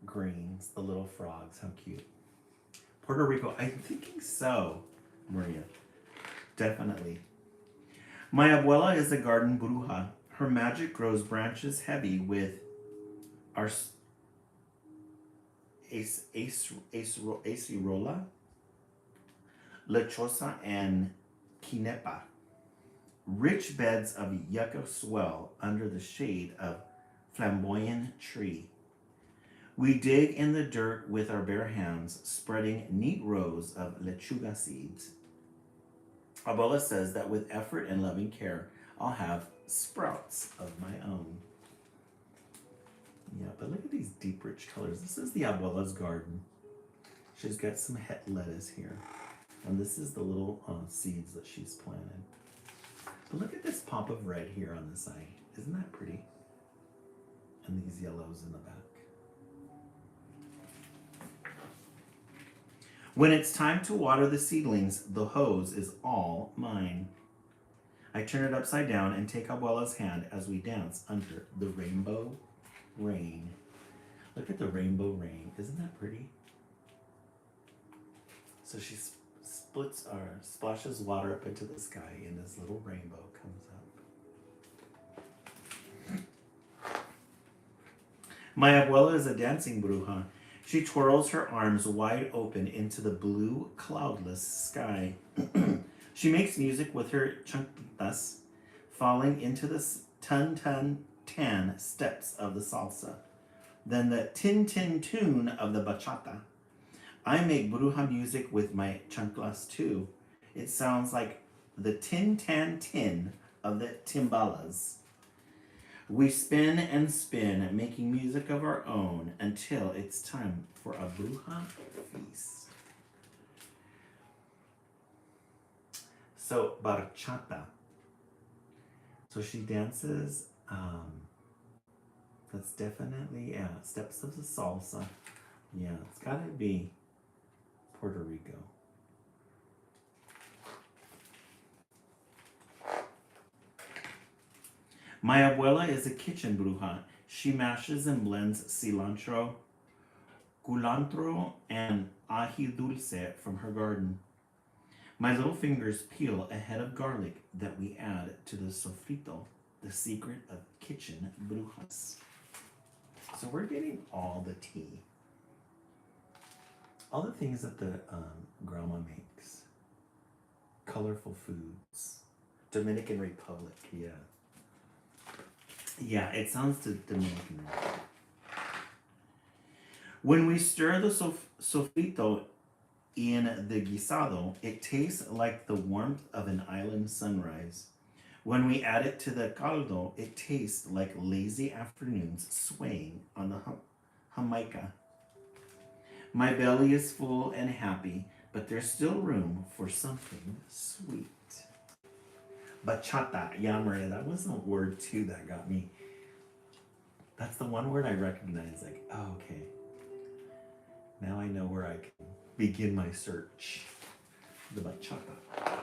Greens. The little frogs. How cute. Puerto Rico. I'm thinking so, Maria. Definitely. My abuela is a garden bruja. Her magic grows branches heavy with acerola, lechosa, and quinepa. Rich beds of yucca swell under the shade of flamboyant tree. We dig in the dirt with our bare hands, spreading neat rows of lechuga seeds. Abuela says that with effort and loving care, I'll have sprouts of my own. Yeah, but look at these deep, rich colors. This is the abuela's garden. She's got some het lettuce here. And this is the little seeds that she's planted. But look at this pop of red here on the side. Isn't that pretty? And these yellows in the back. When it's time to water the seedlings, the hose is all mine. I turn it upside down and take Abuela's hand as we dance under the rainbow rain. Look at the rainbow rain. Isn't that pretty? So she splits or splashes water up into the sky and this little rainbow comes up. My abuela is a dancing bruja. She twirls her arms wide open into the blue, cloudless sky. She makes music with her chanclitas, falling into the tan steps of the salsa. Then the tin tune of the bachata. I make bruja music with my chanclas too. It sounds like the tin of the timbalas. We spin and spin, making music of our own until it's time for a bruja feast. So, bachata. So she dances That's definitely, yeah, Steps of the Salsa. Yeah, it's gotta be Puerto Rico. My abuela is a kitchen bruja. She mashes and blends cilantro, culantro, and ají dulce from her garden. My little fingers peel a head of garlic that we add to the sofrito, the secret of kitchen brujas. So we're getting all the tea. All the things that the grandma makes. Colorful foods. Dominican Republic, yeah. Yeah, it sounds to Dominican Republic. When we stir the sofrito in the guisado, it tastes like the warmth of an island sunrise. When we add it to the caldo, it tastes like lazy afternoons swaying on the jamaica. My belly is full and happy, but there's still room for something sweet. Bachata, yeah, Maria, that was the word too that got me. That's the one word I recognize. Like, oh, okay. Now I know where I can begin my search. The bachata.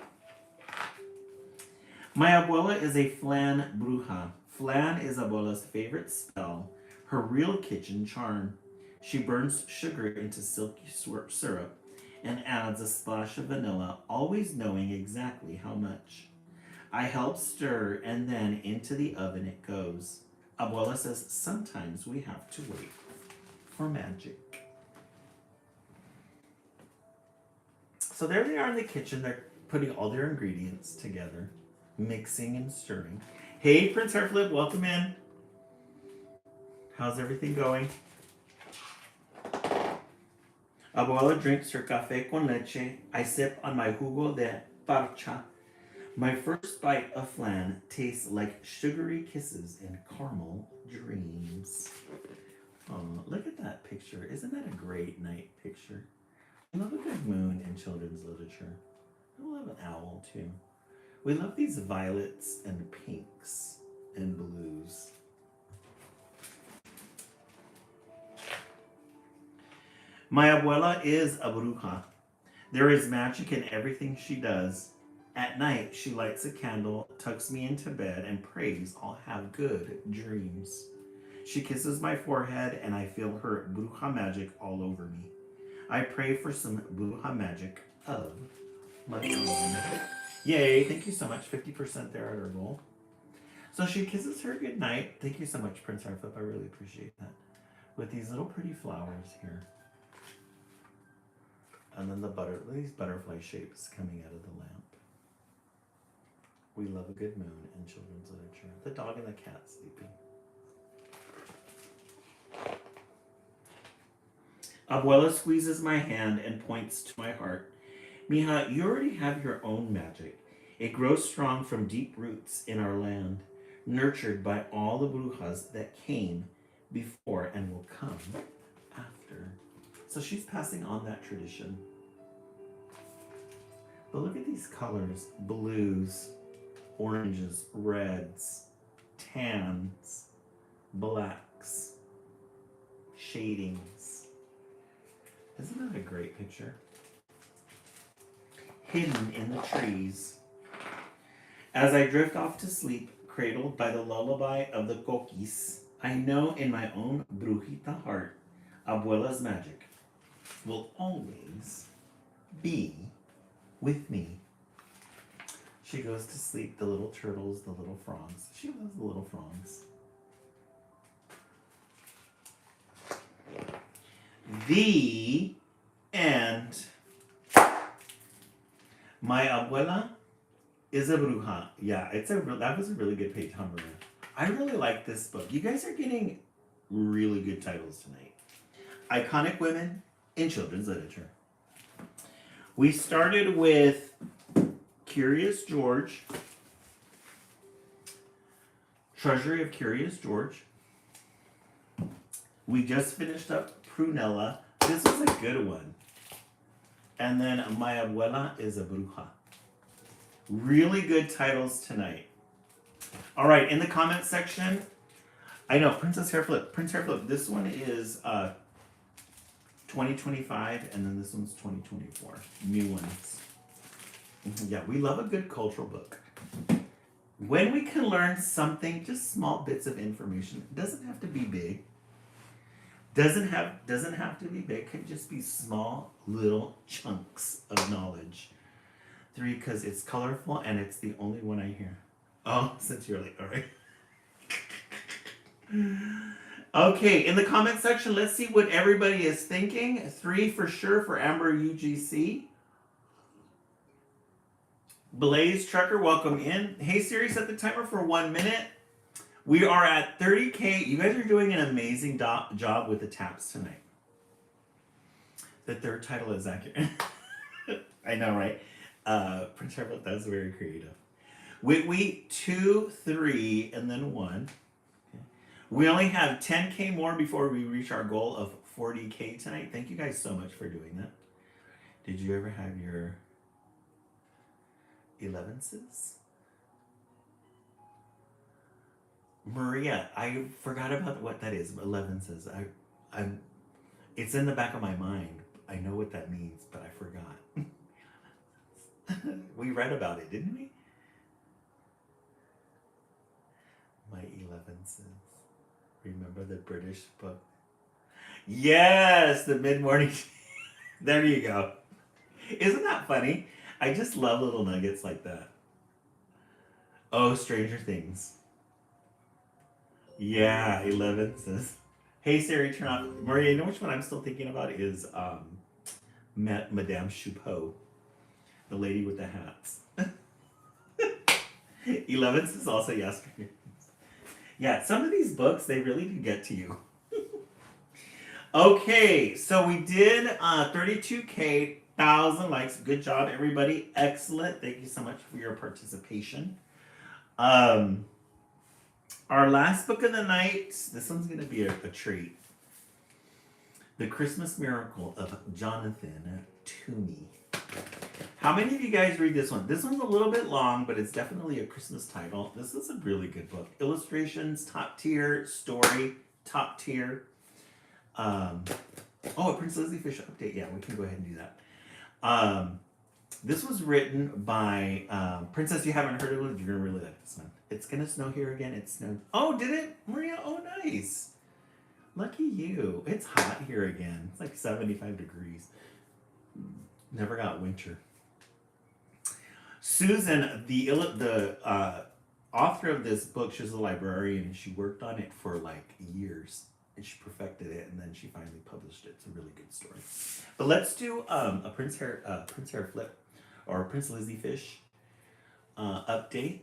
My abuela is a flan bruja. Flan is abuela's favorite spell, her real kitchen charm. She burns sugar into silky syrup and adds a splash of vanilla, always knowing exactly how much. I help stir and then into the oven it goes. Abuela says sometimes we have to wait for magic. So there they are in the kitchen. They're putting all their ingredients together, mixing and stirring. Hey, Prince Harflip, welcome in. How's everything going? Abuela drinks her café con leche. I sip on my jugo de parcha. My first bite of flan tastes like sugary kisses and caramel dreams. Oh, look at that picture. Isn't that a great night picture? I love a good moon in children's literature. I love an owl too. We love these violets and pinks and blues. My abuela is a bruja. There is magic in everything she does. At night, she lights a candle, tucks me into bed, and prays I'll have good dreams. She kisses my forehead, and I feel her bruja magic all over me. I pray for some bruja magic of my own. Yay, thank you so much. 50% there at our goal. So she kisses her goodnight. Thank you so much, Prince Harflip. I really appreciate that. With these little pretty flowers here. And then these butterfly shapes coming out of the lamp. We love a good moon in children's literature. The dog and the cat sleeping. Abuela squeezes my hand and points to my heart. Mija, you already have your own magic. It grows strong from deep roots in our land, nurtured by all the brujas that came before and will come after. So she's passing on that tradition. But look at these colors. Blues, oranges, reds, tans, blacks, shadings. Isn't that a great picture? Hidden in the trees. As I drift off to sleep, cradled by the lullaby of the coquis, I know in my own brujita heart, Abuela's magic will always be with me. She goes to sleep, the little turtles, the little frogs. She loves the little frogs. The end. My abuela is a bruja. Yeah, that was a really good page, huh, Maria? I really like this book. You guys are getting really good titles tonight. Iconic Women in Children's Literature. We started with Curious George, Treasury of Curious George. We just finished up Prunella. This was a good one. And then My Abuela is a Bruja. Really good titles tonight. All right, in the comments section, I know Princess Hair Flip. Prince Hair Flip. This one is 2025, and then this one's 2024. New ones. Yeah, we love a good cultural book. When we can learn something, just small bits of information. It doesn't have to be big. Doesn't have to be big. It can just be small little chunks of knowledge. 3, because it's colorful and it's the only one I hear. Oh, since you're late, all right. Okay, in the comment section, let's see what everybody is thinking. 3 for sure for Amber UGC. Blaze Trucker, welcome in. Hey Siri, set the timer for 1 minute. We are at 30K. You guys are doing an amazing job with the taps tonight. The third title is accurate. I know, right? Prince Harvard, that's very creative. We 2, 3, and then 1. Okay. We only have 10K more before we reach our goal of 40K tonight. Thank you guys so much for doing that. Did you ever have your 11s? Maria, I forgot about what that is. 11s. I'm. It's in the back of my mind. I know what that means, but I forgot. We read about it, didn't we? My 11s. Remember the British book? Yes, the mid-morning. There you go. Isn't that funny? I just love little nuggets like that. Oh, Stranger Things. Yeah, 11s. Hey Siri, turn off. Maria, you know which one I'm still thinking about is Madame Choupeau, the lady with the hats. 11s is also yesterday. Yeah, some of these books, they really do get to you. Okay, so we did 32K, 1,000 likes. Good job, everybody. Excellent. Thank you so much for your participation. Our last book of the night, this one's going to be a treat. The Christmas Miracle of Jonathan Toomey. How many of you guys read this one? This one's a little bit long, but it's definitely a Christmas title. This is a really good book. Illustrations, top tier. Story, top tier. A Prince Lizzie Fish update. Yeah, we can go ahead and do that. This was written by Princess. You haven't heard of it. You're going to really like this one. It's going to snow here again. It snowed. Oh, did it? Maria, oh, nice. Lucky you. It's hot here again. It's like 75 degrees. Never got winter. Susan, the author of this book, she's a librarian, and she worked on it for like years, and she perfected it, and then she finally published it. It's a really good story. But let's do a Prince Hair Flip, or Prince Lizzie Fish update.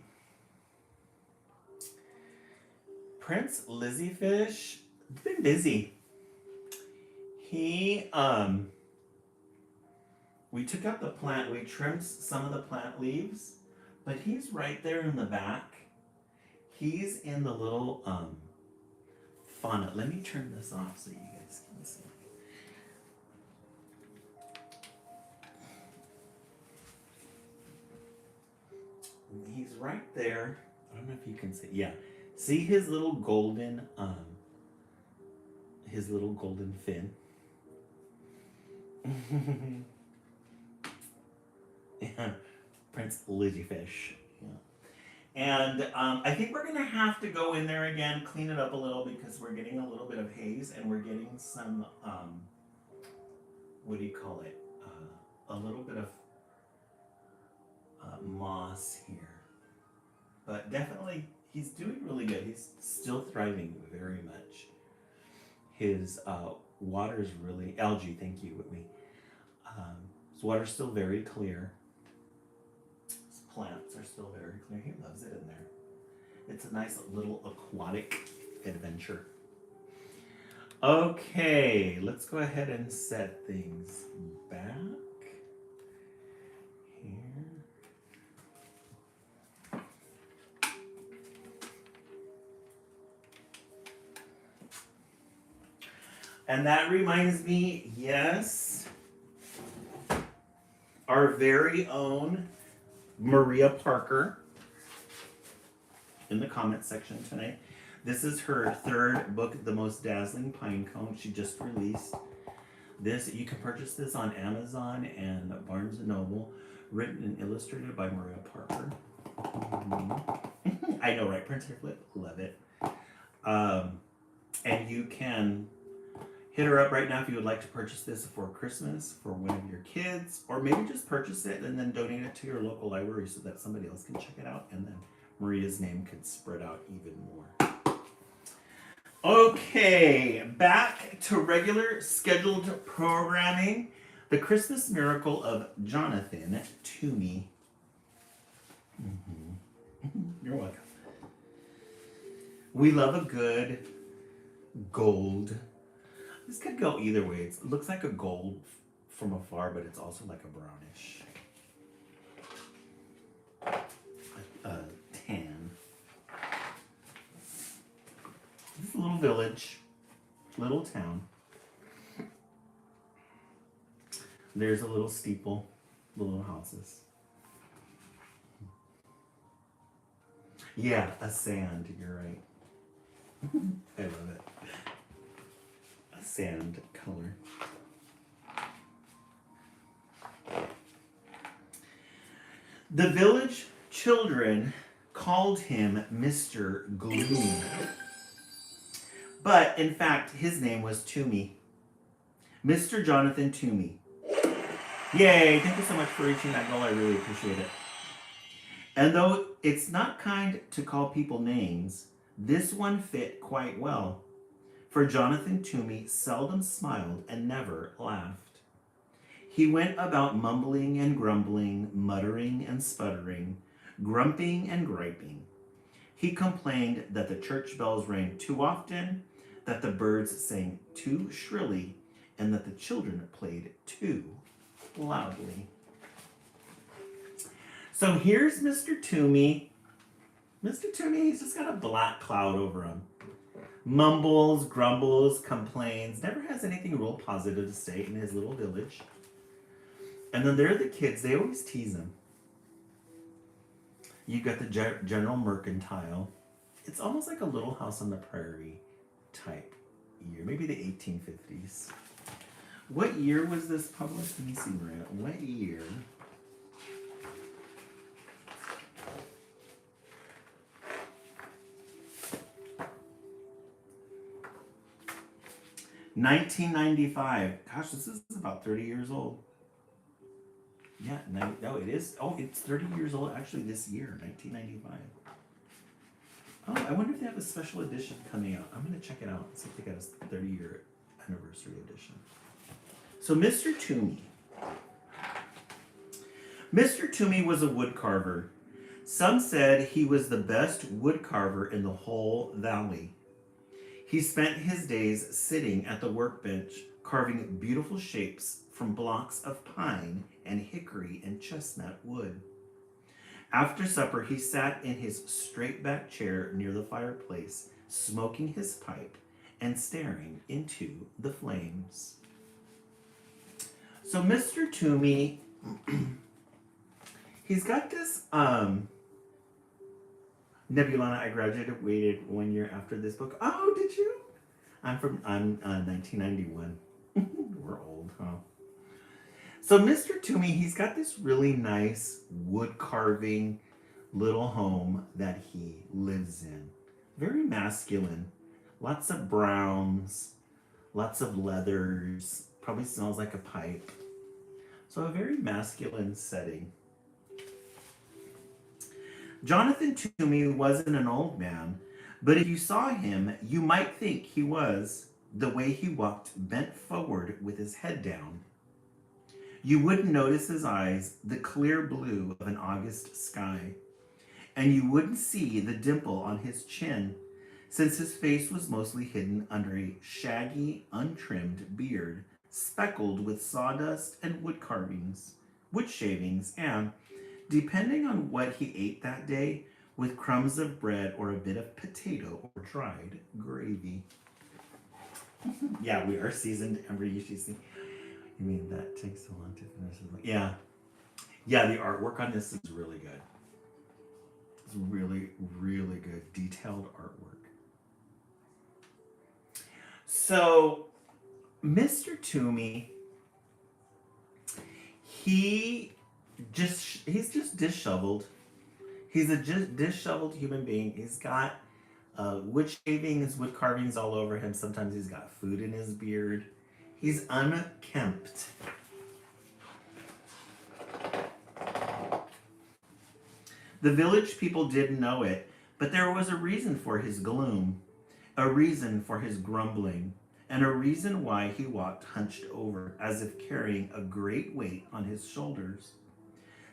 Prince Lizzie Fish, he's been busy. He we took out the plant, we trimmed some of the plant leaves, but he's right there in the back. He's in the little fauna. Let me turn this off so you guys can see. He's right there. I don't know if you can see. Yeah. See his little golden fin? Yeah. Prince Lizzie Fish. Yeah. And I think we're gonna have to go in there again, clean it up a little because we're getting a little bit of haze and we're getting some what do you call it? A little bit of moss here. But definitely he's doing really good. He's still thriving very much. His water's really algae, thank you, Whitney. His water's still very clear. His plants are still very clear. He loves it in there. It's a nice little aquatic adventure. Okay, let's go ahead and set things back here. And that reminds me, yes, our very own Maria Parker in the comment section tonight. This is her third book, The Most Dazzling Pine Cone. She just released this. You can purchase this on Amazon and Barnes & Noble. Written and illustrated by Maria Parker. I know, right? Prince Hairflip, love it. And you can hit her up right now if you would like to purchase this for Christmas for one of your kids, or maybe just purchase it and then donate it to your local library so that somebody else can check it out, and then Maria's name could spread out even more. Okay, back to regular scheduled programming. The Christmas Miracle of Jonathan Toomey. You're welcome. We love a good gold. This could go either way. It looks like a gold from afar, but it's also like a brownish. Tan. This is a little village, little town. There's a little steeple, the little houses. Yeah, a sand, you're right. I love it. A sand color. The village children called him Mr. Gloom. But in fact, his name was Toomey. Mr. Jonathan Toomey. Yay, thank you so much for reaching that goal. I really appreciate it. And though it's not kind to call people names, this one fit quite well. For Jonathan Toomey seldom smiled and never laughed. He went about mumbling and grumbling, muttering and sputtering, grumping and griping. He complained that the church bells rang too often, that the birds sang too shrilly, and that the children played too loudly. So here's Mr. Toomey. Mr. Toomey, he's just got a black cloud over him. Mumbles, grumbles, complains, never has anything real positive to say in his little village. And then there are the kids, they always tease him. You got the General Mercantile. It's almost like a Little House on the Prairie type year, maybe the 1850s. What year was this published? Let me see, Maria. What year? $1995. Gosh, this is about 30 years old. Yeah, no, it is. Oh, it's 30 years old actually this year, 1995. Oh, I wonder if they have a special edition coming out. I'm going to check it out. See if they got a 30-year anniversary edition. So, Mr. Toomey. Mr. Toomey was a wood carver. Some said he was the best wood carver in the whole valley. He spent his days sitting at the workbench, carving beautiful shapes from blocks of pine and hickory and chestnut wood. After supper, he sat in his straight-back chair near the fireplace, smoking his pipe and staring into the flames. So Mr. Toomey, he's got this, Nebulana, I graduated 1 year after this book. Oh, did you? I'm 1991. We're old, huh? So Mr. Toomey, he's got this really nice wood carving little home that he lives in. Very masculine. Lots of browns, lots of leathers, probably smells like a pipe. So a very masculine setting. Jonathan Toomey wasn't an old man, but if you saw him, you might think he was, the way he walked bent forward with his head down. You wouldn't notice his eyes, the clear blue of an August sky, and you wouldn't see the dimple on his chin, since his face was mostly hidden under a shaggy, untrimmed beard, speckled with sawdust and wood carvings, wood shavings, and, depending on what he ate that day, with crumbs of bread or a bit of potato or dried gravy. Yeah, we are seasoned. Amber, you should see. You mean that takes so long to finish? Yeah. Yeah, the artwork on this is really good. It's really, really good detailed artwork. So Mr. Toomey, he he's just disheveled. He's a disheveled human being. He's got wood shavings, wood carvings all over him. Sometimes he's got food in his beard. He's unkempt. The village people didn't know it, but there was a reason for his gloom, a reason for his grumbling, and a reason why he walked hunched over, as if carrying a great weight on his shoulders.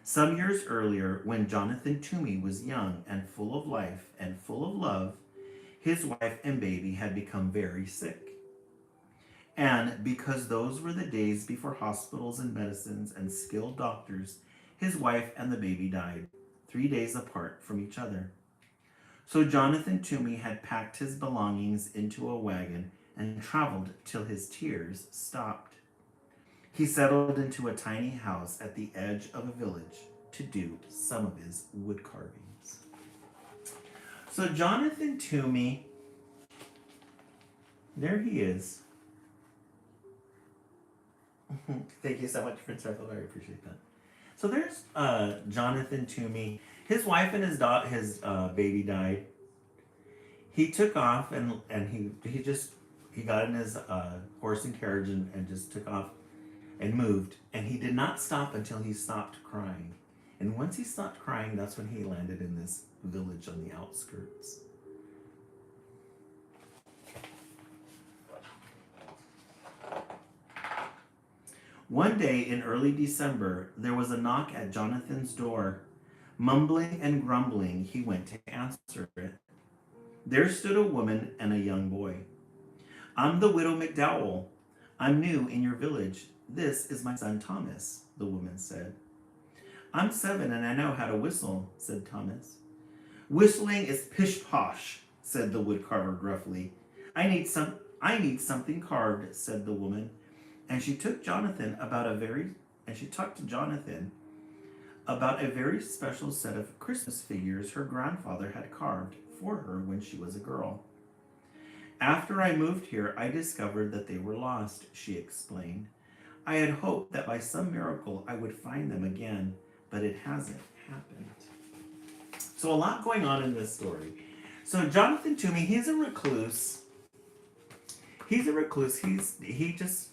Some years earlier, when Jonathan Toomey was young and full of life and full of love, his wife and baby had become very sick. And because those were the days before hospitals and medicines and skilled doctors, his wife and the baby died, 3 days apart from each other. So Jonathan Toomey had packed his belongings into a wagon and traveled till his tears stopped. He settled into a tiny house at the edge of a village to do some of his wood carvings. So Jonathan Toomey, there he is. Thank you so much, Prince Arthur. I appreciate that. So there's Jonathan Toomey. His wife and his baby died. He took off and he got in his horse and carriage and just took off and moved. And he did not stop until he stopped crying. And once he stopped crying, that's when he landed in this village on the outskirts. One day in early December, there was a knock at Jonathan's door. Mumbling and grumbling, he went to answer it. There stood a woman and a young boy. "I'm the widow McDowell. I'm new in your village. This is my son Thomas," the woman said. "I'm 7 and I know how to whistle," said Thomas. "Whistling is pish-posh," said the woodcarver gruffly. I need something carved," said the woman. And she talked to Jonathan about a very special set of Christmas figures her grandfather had carved for her when she was a girl. "After I moved here, I discovered that they were lost," she explained. "I had hoped that by some miracle I would find them again, but it hasn't happened." So a lot going on in this story. So Jonathan Toomey, he's a recluse. He just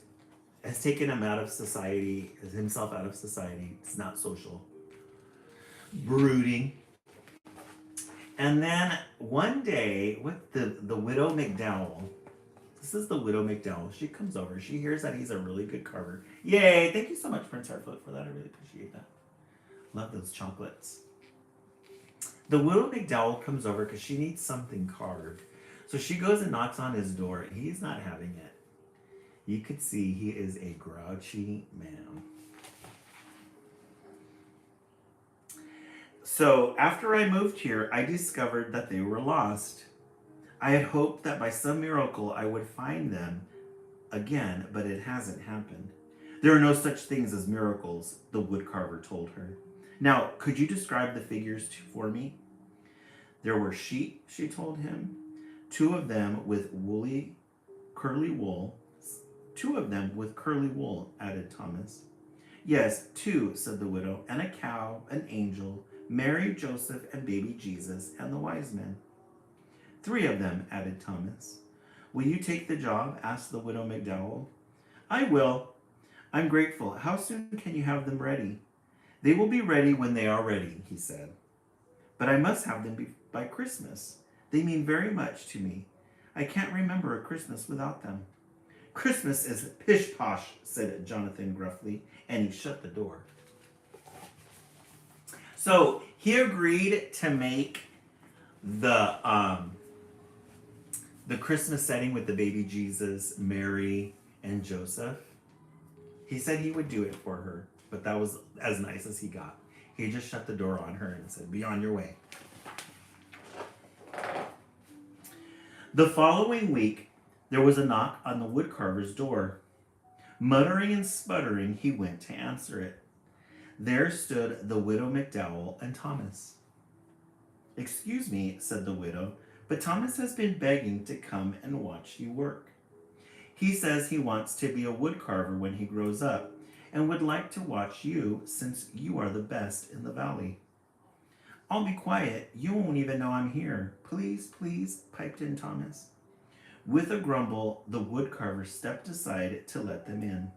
has taken himself out of society. It's not social. Brooding. And then one day with the widow McDowell. This is the widow McDowell. She comes over. She hears that he's a really good carver. Yay! Thank you so much, Prince Hartfoot, for that. I really appreciate that. Love those chocolates. The widow McDowell comes over because she needs something carved. So she goes and knocks on his door. He's not having it. You could see he is a grouchy man. "So after I moved here, I discovered that they were lost. I had hoped that by some miracle I would find them again, but it hasn't happened." "There are no such things as miracles," the woodcarver told her. "Now, could you describe the figures for me?" "There were sheep," she told him. "Two of them with curly wool. 2 of them with curly wool," added Thomas. "Yes, 2, said the widow, "and a cow, an angel, Mary, Joseph, and baby Jesus, and the wise men." 3 of them, added Thomas. "Will you take the job?" asked the widow McDowell. "I will. I'm grateful. How soon can you have them ready?" "They will be ready when they are ready," he said. "But I must have them by Christmas. They mean very much to me. I can't remember a Christmas without them." "Christmas is pish-posh," said Jonathan gruffly, and he shut the door. So he agreed to make the Christmas setting with the baby Jesus, Mary, and Joseph. He said he would do it for her, but that was as nice as he got. He just shut the door on her and said, "Be on your way." The following week, there was a knock on the woodcarver's door. Muttering and sputtering, he went to answer it. There stood the widow McDowell and Thomas. Excuse me, said the widow, but Thomas has been begging to come and watch you work. He says he wants to be a woodcarver when he grows up and would like to watch you since you are the best in the valley. I'll be quiet. You won't even know I'm here. Please, please, piped in Thomas. With a grumble, the woodcarver stepped aside to let them in.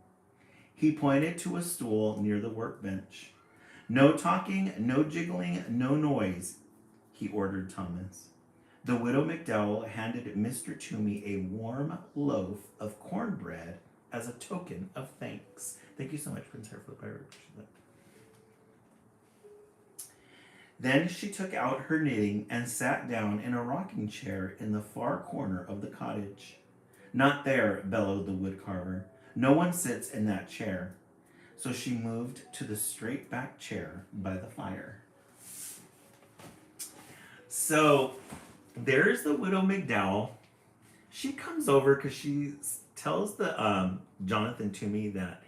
He pointed to a stool near the workbench. No talking, no jiggling, no noise, he ordered Thomas. The widow McDowell handed Mr. Toomey a warm loaf of cornbread as a token of thanks. Thank you so much, Prince Hairflip. I really appreciate that. Then she took out her knitting and sat down in a rocking chair in the far corner of the cottage. Not there, bellowed the woodcarver. No one sits in that chair. So she moved to the straight back chair by the fire. So there's the widow McDowell. She comes over because she tells the Jonathan Toomey that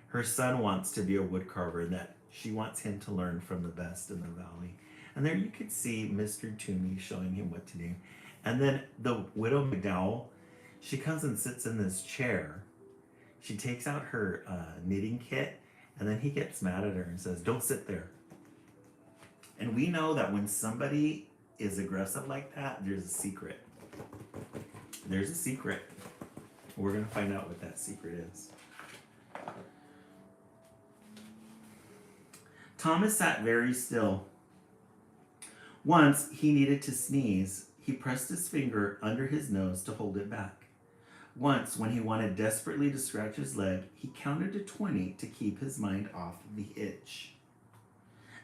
her son wants to be a woodcarver and that she wants him to learn from the best in the valley. And there you could see Mr. Toomey showing him what to do. And then the widow McDowell, she comes and sits in this chair. She takes out her knitting kit, and then he gets mad at her and says, "Don't sit there." And we know that when somebody is aggressive like that, there's a secret. There's a secret. We're going to find out what that secret is. Thomas sat very still. Once he needed to sneeze. He pressed his finger under his nose to hold it back. Once, when he wanted desperately to scratch his leg, he counted to 20 to keep his mind off the itch.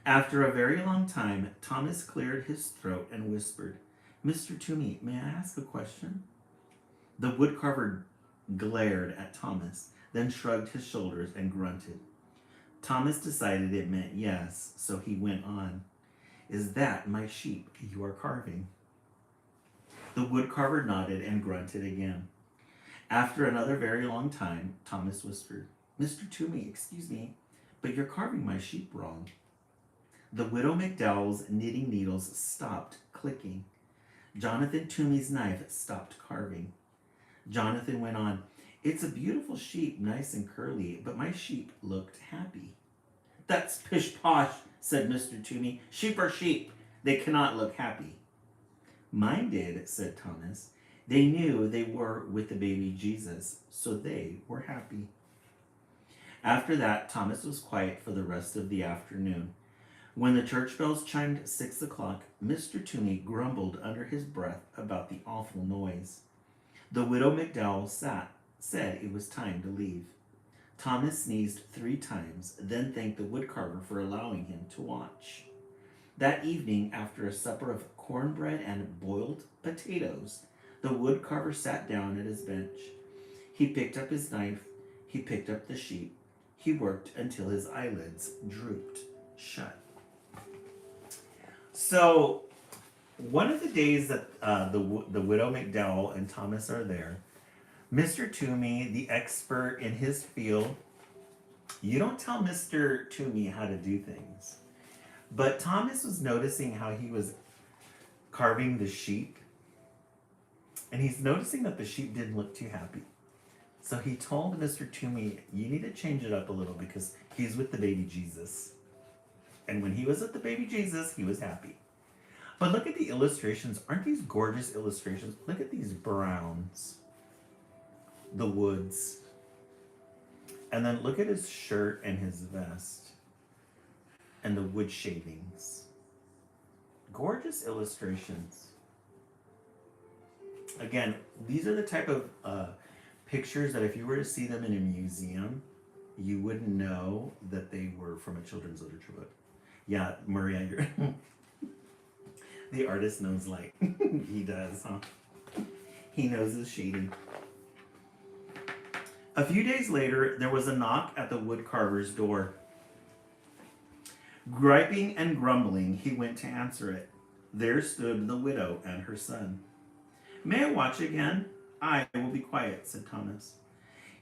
After a very long time, Thomas cleared his throat and whispered, "Mr. Toomey, may I ask a question?" The woodcarver glared at Thomas, then shrugged his shoulders and grunted. Thomas decided it meant yes, so he went on. "Is that my sheep you are carving?" The woodcarver nodded and grunted again. After another very long time, Thomas whispered, "Mr. Toomey, excuse me, but you're carving my sheep wrong." The widow McDowell's knitting needles stopped clicking. Jonathan Toomey's knife stopped carving. Jonathan went on, "It's a beautiful sheep, nice and curly, but my sheep looked happy." "That's pish-posh," said Mr. Toomey. "Sheep are sheep. They cannot look happy." "Mine did," said Thomas. "They knew they were with the baby Jesus, so they were happy." After that, Thomas was quiet for the rest of the afternoon. When the church bells chimed 6 o'clock, Mr. Toomey grumbled under his breath about the awful noise. The widow McDowell said it was time to leave. Thomas sneezed 3 times, then thanked the woodcarver for allowing him to watch. That evening, after a supper of cornbread and boiled potatoes, the woodcarver sat down at his bench. He picked up his knife. He picked up the sheep. He worked until his eyelids drooped shut. So, one of the days that the widow McDowell and Thomas are there, Mr. Toomey, the expert in his field, you don't tell Mr. Toomey how to do things. But Thomas was noticing how he was carving the sheep. And he's noticing that the sheep didn't look too happy. So he told Mr. Toomey, "You need to change it up a little because he's with the baby Jesus." And when he was with the baby Jesus, he was happy. But look at the illustrations. Aren't these gorgeous illustrations? Look at these browns. The woods. And then look at his shirt and his vest. And the wood shavings. Gorgeous illustrations. Again, these are the type of pictures that if you were to see them in a museum, you wouldn't know that they were from a children's literature book. Yeah, Maria, you're the artist knows like he does, huh? He knows his shading. A few days later, there was a knock at the woodcarver's door. Griping and grumbling, he went to answer it. There stood the widow and her son. "May I watch again?" "I will be quiet," said Thomas.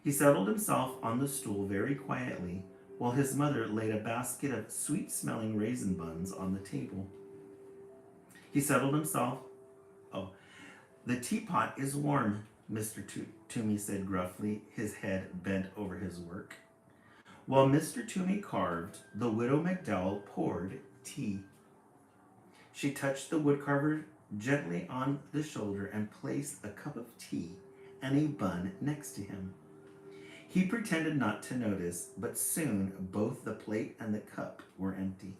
He settled himself on the stool very quietly, while his mother laid a basket of sweet-smelling raisin buns on the table. He settled himself. Oh, the teapot is warm, Mr. Toomey said gruffly, his head bent over his work. While Mr. Toomey carved, the widow McDowell poured tea. She touched the woodcarver gently on the shoulder and placed a cup of tea and a bun next to him. He pretended not to notice, but soon both the plate and the cup were empty.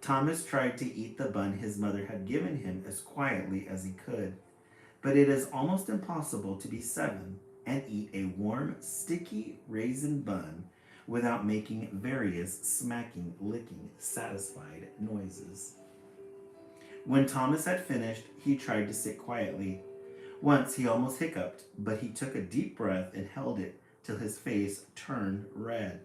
Thomas tried to eat the bun his mother had given him as quietly as he could, but it is almost impossible to be 7 and eat a warm, sticky raisin bun without making various smacking, licking, satisfied noises. When Thomas had finished, he tried to sit quietly. Once he almost hiccuped, but he took a deep breath and held it till his face turned red.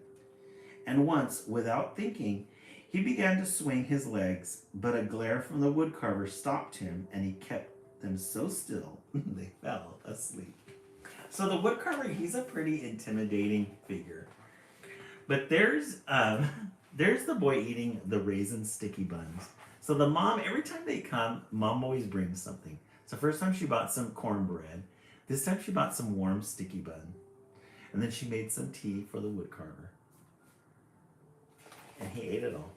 And once, without thinking, he began to swing his legs, but a glare from the woodcarver stopped him, and he kept them so still they fell asleep. So the woodcarver, he's a pretty intimidating figure. But there's the boy eating the raisin sticky buns. So the mom, every time they come, mom always brings something. So first time she bought some cornbread. This time she bought some warm sticky bun. And then she made some tea for the woodcarver. And he ate it all.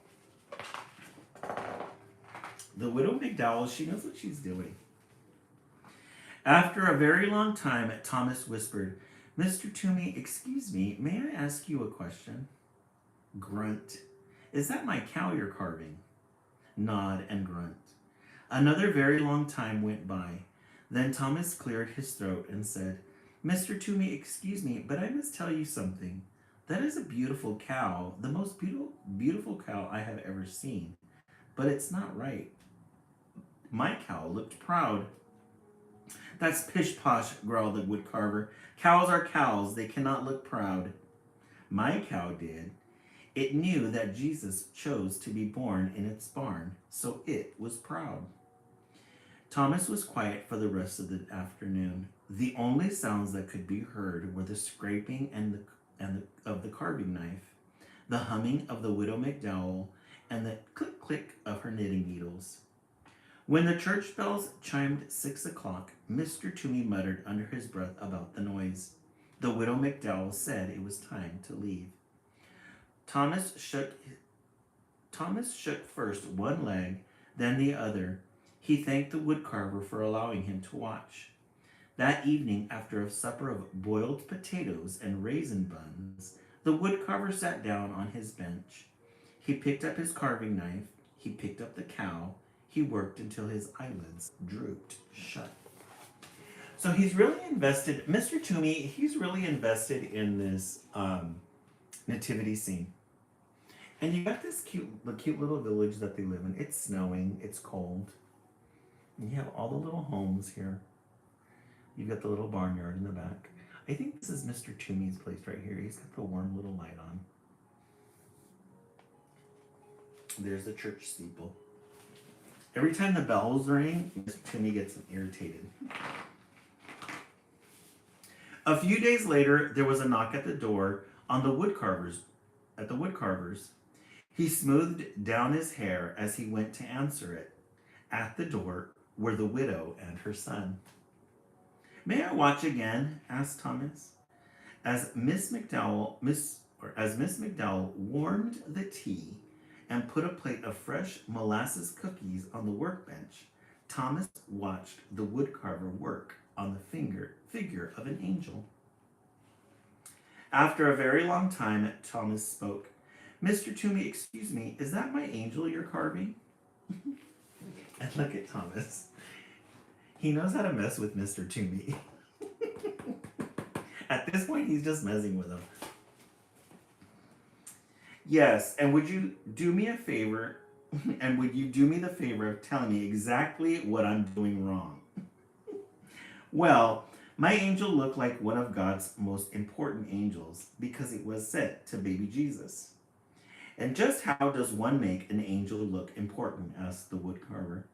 The widow McDowell, she knows what she's doing. After a very long time, Thomas whispered, Mr. Toomey, excuse me, may I ask you a question? Grunt. Is that my cow you're carving? Nod and grunt. Another very long time went by. Then Thomas cleared his throat and said, Mr. Toomey, excuse me, but I must tell you something. That is a beautiful cow, the most beautiful cow I have ever seen. But it's not right. My cow looked proud. That's pish-posh, growled the woodcarver. Cows are cows, they cannot look proud. My cow did. It knew that Jesus chose to be born in its barn, so it was proud. Thomas was quiet for the rest of the afternoon. The only sounds that could be heard were the scraping of the carving knife, the humming of the widow McDowell, and the click-click of her knitting needles. When the church bells chimed 6 o'clock, Mr. Toomey muttered under his breath about the noise. The widow McDowell said it was time to leave. Thomas shook first one leg, then the other. He thanked the woodcarver for allowing him to watch. That evening, after a supper of boiled potatoes and raisin buns, the woodcarver sat down on his bench. He picked up his carving knife. He picked up the cow. He worked until his eyelids drooped shut. So he's really invested, Mr. Toomey, he's really invested in this nativity scene. And you got this cute little village that they live in. It's snowing, it's cold. And you have all the little homes here. You've got the little barnyard in the back. I think this is Mr. Toomey's place right here. He's got the warm little light on. There's the church steeple. Every time the bells ring, Mr. Toomey gets irritated. A few days later, there was a knock at the door at the woodcarver's. He smoothed down his hair as he went to answer it. At the door were the widow and her son. May I watch again? Asked Thomas. As Miss McDowell warmed the tea and put a plate of fresh molasses cookies on the workbench, Thomas watched the woodcarver work on the figure of an angel. After a very long time, Thomas spoke. Mr. Toomey, excuse me, is that my angel you're carving? And look at Thomas. He knows how to mess with Mr. Toomey. At this point, he's just messing with him. Yes, and would you do me a favor? And would you do me the favor of telling me exactly what I'm doing wrong? Well, my angel looked like one of God's most important angels because it was sent to baby Jesus. And just how does one make an angel look important? Asked the woodcarver.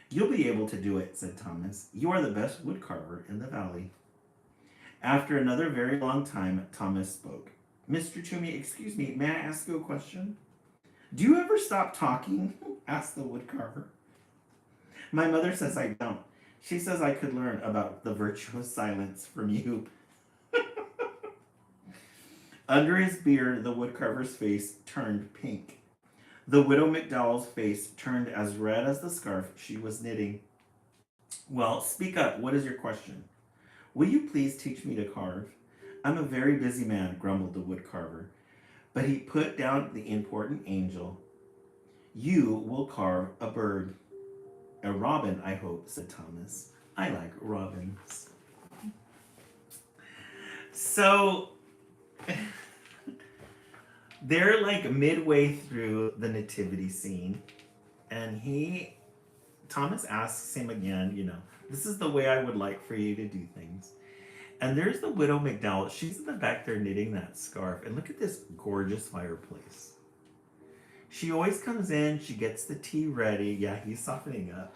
You'll be able to do it, said Thomas. You are the best woodcarver in the valley. After another very long time, Thomas spoke. Mr. Toomey, excuse me, may I ask you a question? Do you ever stop talking? Asked the woodcarver. My mother says I don't. She says I could learn about the virtue of silence from you. Under his beard, the woodcarver's face turned pink. The widow McDowell's face turned as red as the scarf she was knitting. Well, speak up. What is your question? Will you please teach me to carve? I'm a very busy man, grumbled the woodcarver. But he put down the important angel. You will carve a bird. A robin, I hope, said Thomas. I like robins. So they're like midway through the nativity scene, and Thomas asks him again, this is the way I would like for you to do things. And there's the widow McDowell. She's in the back there knitting that scarf. And look at this gorgeous fireplace. She always comes in, she gets the tea ready. Yeah, he's softening up.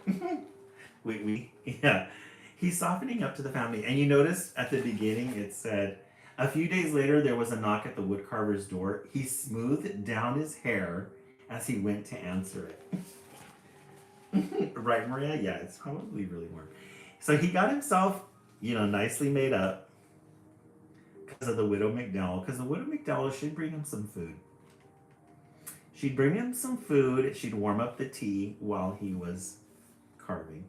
Yeah. He's softening up to the family. And you notice at the beginning it said, a few days later there was a knock at the woodcarver's door. He smoothed down his hair as he went to answer it. Right, Maria? Yeah, it's probably really warm. So he got himself, nicely made up because of the widow McDowell. Because the widow McDowell should bring him some food. She'd bring him some food. She'd warm up the tea while he was carving.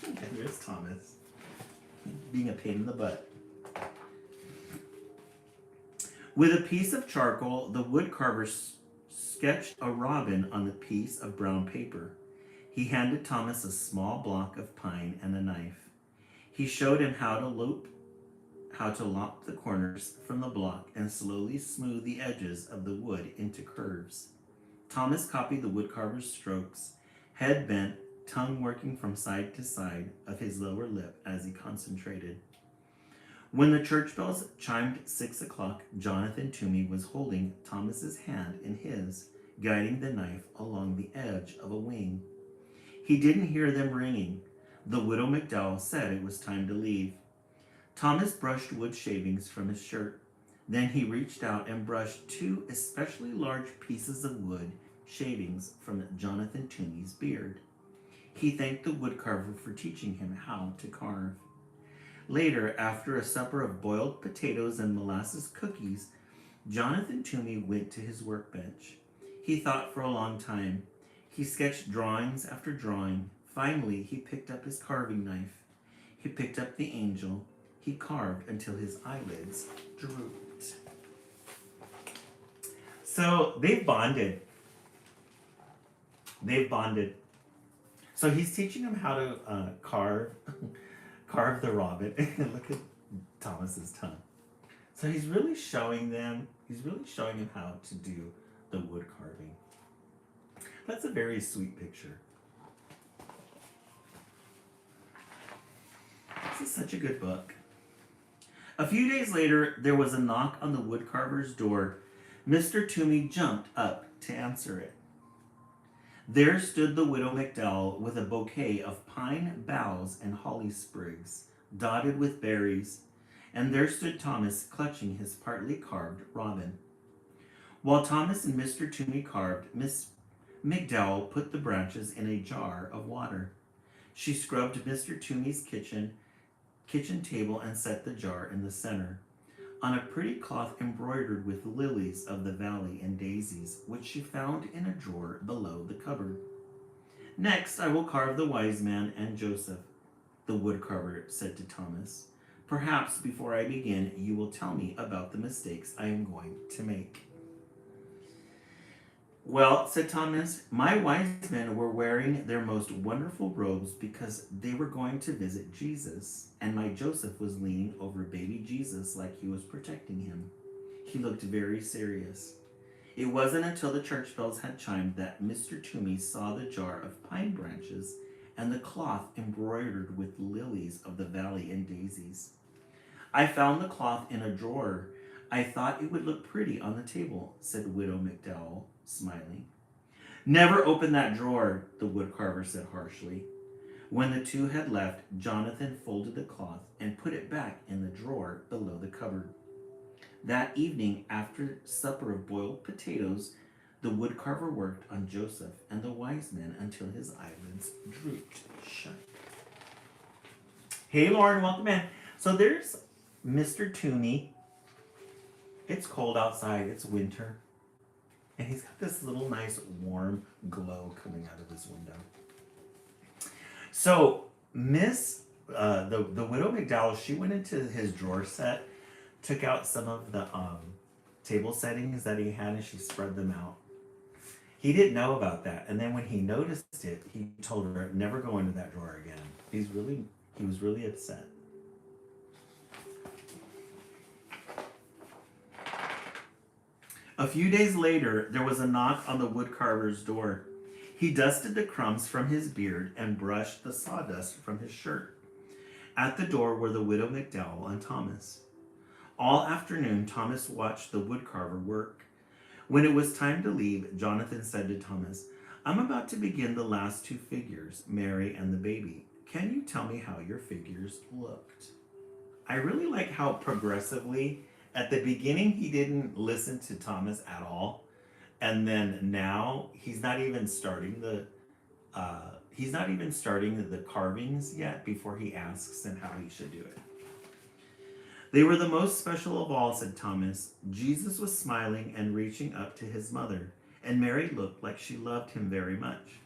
And there's Thomas being a pain in the butt. With a piece of charcoal, the woodcarver sketched a robin on a piece of brown paper. He handed Thomas a small block of pine and a knife. He showed him how to lop the corners from the block and slowly smooth the edges of the wood into curves. Thomas copied the woodcarver's strokes, head bent, tongue working from side to side of his lower lip as he concentrated. When the church bells chimed 6 o'clock, Jonathan Toomey was holding Thomas's hand in his, guiding the knife along the edge of a wing. He didn't hear them ringing. The widow McDowell said it was time to leave. Thomas brushed wood shavings from his shirt. Then he reached out and brushed 2 especially large pieces of wood shavings from Jonathan Toomey's beard. He thanked the woodcarver for teaching him how to carve. Later, after a supper of boiled potatoes and molasses cookies, Jonathan Toomey went to his workbench. He thought for a long time. He sketched drawings after drawing. Finally, he picked up his carving knife. He picked up the angel. He carved until his eyelids drooped. So they've bonded. So he's teaching him how to carve the robin. Look at Thomas's tongue. So he's really showing him how to do the wood carving. That's a very sweet picture. This is such a good book. A few days later, there was a knock on the woodcarver's door. Mr. Toomey jumped up to answer it. There stood the widow McDowell with a bouquet of pine boughs and holly sprigs, dotted with berries, and there stood Thomas clutching his partly carved robin. While Thomas and Mr. Toomey carved, Miss McDowell put the branches in a jar of water. She scrubbed Mr. Toomey's kitchen table and set the jar in the center, on a pretty cloth embroidered with lilies of the valley and daisies, which she found in a drawer below the cupboard. Next, I will carve the wise man and Joseph, the woodcarver said to Thomas. Perhaps before I begin, you will tell me about the mistakes I am going to make. Well, said Thomas, my wise men were wearing their most wonderful robes because they were going to visit Jesus, and my Joseph was leaning over baby Jesus like he was protecting him. He looked very serious. It wasn't until the church bells had chimed that Mr. Toomey saw the jar of pine branches and the cloth embroidered with lilies of the valley and daisies. I found the cloth in a drawer. I thought it would look pretty on the table, said Widow McDowell, smiling. Never open that drawer, the woodcarver said harshly. When the two had left, Jonathan folded the cloth and put it back in the drawer below the cupboard. That evening, after supper of boiled potatoes, The woodcarver worked on Joseph and the wise men until his eyelids drooped shut. Hey, Lauren, welcome in. So there's Mr. Toomey. It's cold outside. It's winter. And he's got this little nice warm glow coming out of his window. So the widow McDowell, she went into his drawer set, took out some of the table settings that he had, and she spread them out. He didn't know about that, and then when he noticed it, he told her never go into that drawer again. He was really upset. A few days later, there was a knock on the woodcarver's door. He dusted the crumbs from his beard and brushed the sawdust from his shirt. At the door were the widow McDowell and Thomas. All afternoon, Thomas watched the woodcarver work. When it was time to leave, Jonathan said to Thomas, "I'm about to begin the last two figures, Mary and the baby. Can you tell me how your figures looked?" I really like how progressively, at the beginning, he didn't listen to Thomas at all. And then now he's not even starting the carvings yet before he asks him how he should do it. "They were the most special of all," said Thomas. "Jesus was smiling and reaching up to his mother, and Mary looked like she loved him very much."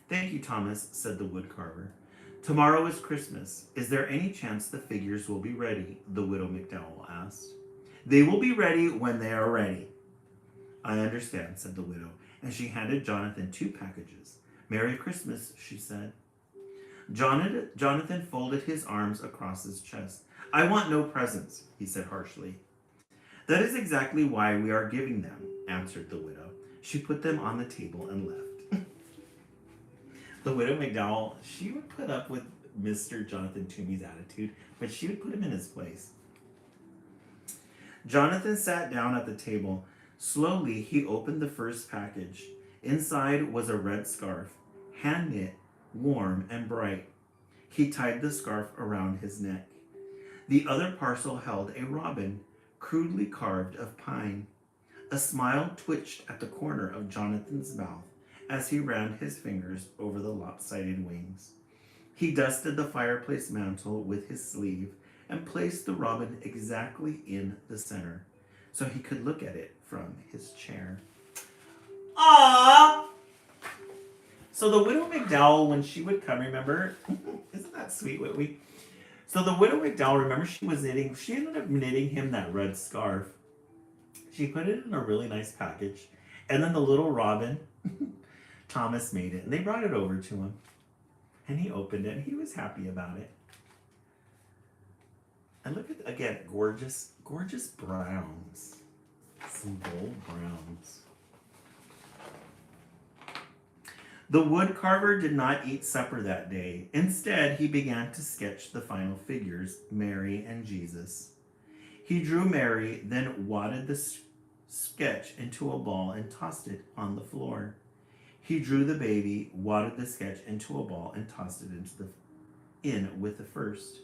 "Thank you, Thomas," said the woodcarver. "Tomorrow is Christmas. Is there any chance the figures will be ready?" the widow McDowell asked. "They will be ready when they are ready." "I understand," said the widow, and she handed Jonathan 2 packages. "Merry Christmas," she said. Jonathan folded his arms across his chest. "I want no presents," he said harshly. "That is exactly why we are giving them," answered the widow. She put them on the table and left. The widow McDowell, she would put up with Mr. Jonathan Toomey's attitude, but she would put him in his place. Jonathan sat down at the table. Slowly, he opened the first package. Inside was a red scarf, hand knit, warm and bright. He tied the scarf around his neck. The other parcel held a robin, crudely carved of pine. A smile twitched at the corner of Jonathan's mouth as he ran his fingers over the lopsided wings. He dusted the fireplace mantel with his sleeve and placed the robin exactly in the center so he could look at it from his chair. Aww! So the widow McDowell, when she would come, remember, isn't that sweet, Whitney? So the widow McDowell, remember, she ended up knitting him that red scarf. She put it in a really nice package. And then the little robin, Thomas made it. And they brought it over to him. And he opened it and he was happy about it. And look at, again, gorgeous, gorgeous browns. Some bold browns. The woodcarver did not eat supper that day. Instead, he began to sketch the final figures, Mary and Jesus. He drew Mary, then wadded the sketch into a ball and tossed it on the floor. He drew the baby, wadded the sketch into a ball, and tossed it in with the first.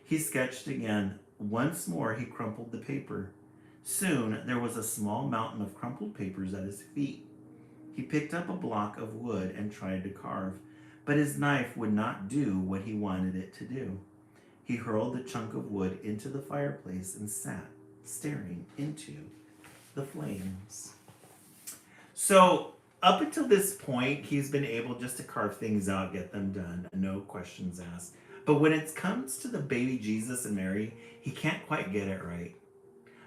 He sketched again. Once more, he crumpled the paper. Soon, there was a small mountain of crumpled papers at his feet. He picked up a block of wood and tried to carve, but his knife would not do what he wanted it to do. He hurled the chunk of wood into the fireplace and sat, staring into the flames. So, up until this point, he's been able just to carve things out, get them done, no questions asked. But when it comes to the baby Jesus and Mary, he can't quite get it right.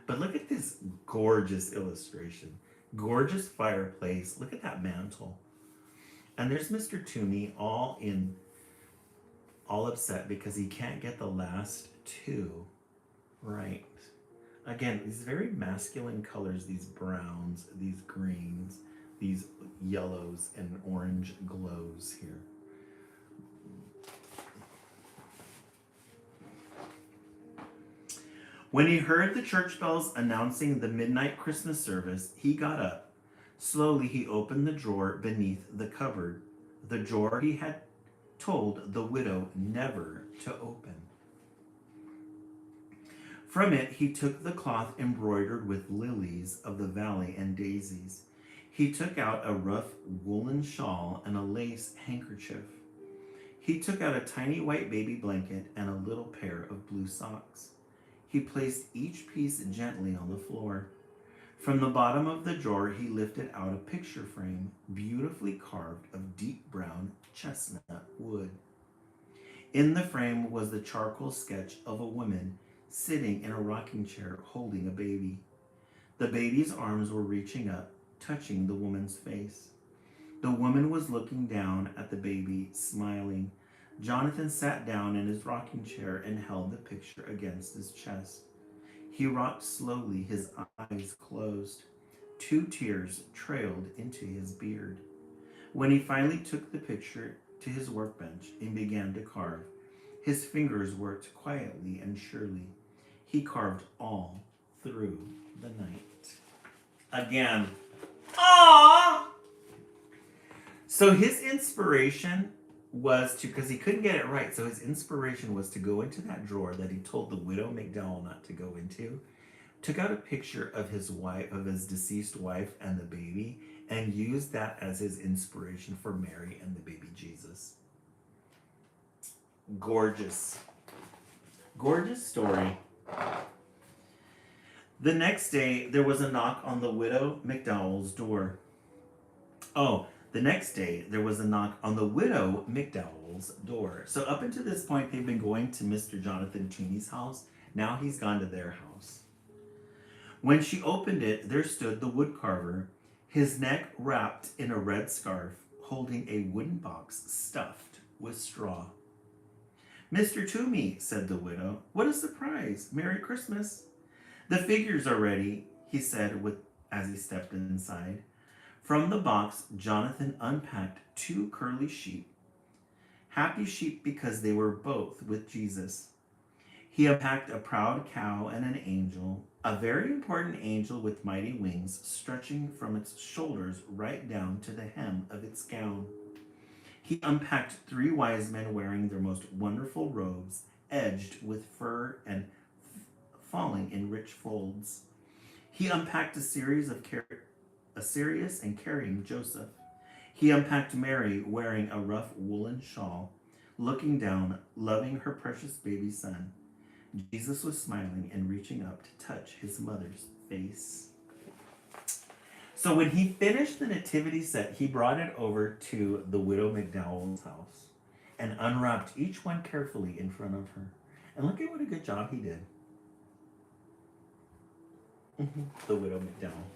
But look at this gorgeous illustration. Gorgeous fireplace. Look at that mantle. And there's Mr. Toomey all upset because he can't get the last 2 right. Again, these very masculine colors, these browns, these greens, these yellows and orange glows here. When he heard the church bells announcing the midnight Christmas service, he got up. Slowly he opened the drawer beneath the cupboard, the drawer he had told the widow never to open. From it he took the cloth embroidered with lilies of the valley and daisies. He took out a rough woolen shawl and a lace handkerchief. He took out a tiny white baby blanket and a little pair of blue socks. He placed each piece gently on the floor. From the bottom of the drawer, he lifted out a picture frame, beautifully carved of deep brown chestnut wood. In the frame was the charcoal sketch of a woman sitting in a rocking chair holding a baby. The baby's arms were reaching up, touching the woman's face. The woman was looking down at the baby, smiling. Jonathan sat down in his rocking chair and held the picture against his chest. He rocked slowly, his eyes closed. 2 tears trailed into his beard. When he finally took the picture to his workbench and began to carve, his fingers worked quietly and surely. He carved all through the night. Again. Aww! So his inspiration was to, because he couldn't get it right, so his inspiration was to go into that drawer that he told the widow McDowell not to go into, took out a picture of his wife, of his deceased wife and the baby, and used that as his inspiration for Mary and the baby Jesus. Gorgeous. Gorgeous story. The next day, there was a knock on the widow McDowell's door. The next day, there was a knock on the widow McDowell's door. So up until this point, they've been going to Mr. Jonathan Toomey's house. Now he's gone to their house. When she opened it, there stood the woodcarver, his neck wrapped in a red scarf, holding a wooden box stuffed with straw. "Mr. Toomey," said the widow, "what a surprise! Merry Christmas." "The figures are ready," he said as he stepped inside. From the box, Jonathan unpacked 2 curly sheep, happy sheep because they were both with Jesus. He unpacked a proud cow and an angel, a very important angel with mighty wings stretching from its shoulders right down to the hem of its gown. He unpacked 3 wise men wearing their most wonderful robes, edged with fur and falling in rich folds. He unpacked a Sirius and carrying Joseph. He unpacked Mary wearing a rough woolen shawl, looking down, loving her precious baby son. Jesus was smiling and reaching up to touch his mother's face. So when he finished the nativity set, he brought it over to the widow McDowell's house and unwrapped each one carefully in front of her. And look at what a good job he did. The widow McDowell.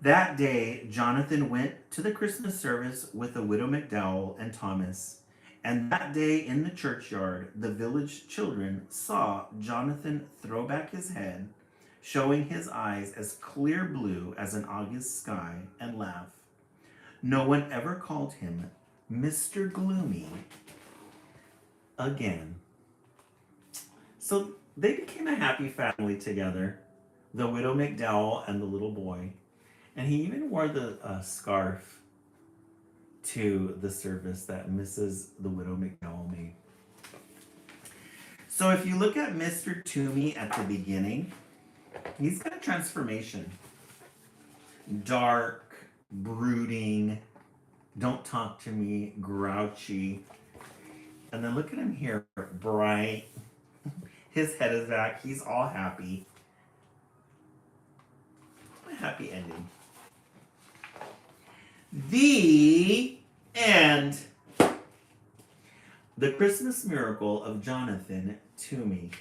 That day, Jonathan went to the Christmas service with the widow McDowell and Thomas. And that day in the churchyard, the village children saw Jonathan throw back his head, showing his eyes as clear blue as an August sky, and laugh. No one ever called him Mr. Gloomy again. So they became a happy family together, the widow McDowell and the little boy. And he even wore the scarf to the service that Mrs. the widow McDowell made. So if you look at Mr. Toomey at the beginning, he's got a transformation. Dark, brooding, don't talk to me, grouchy. And then look at him here, bright. His head is back, he's all happy. A happy ending. The end. The Christmas Miracle of Jonathan Toomey.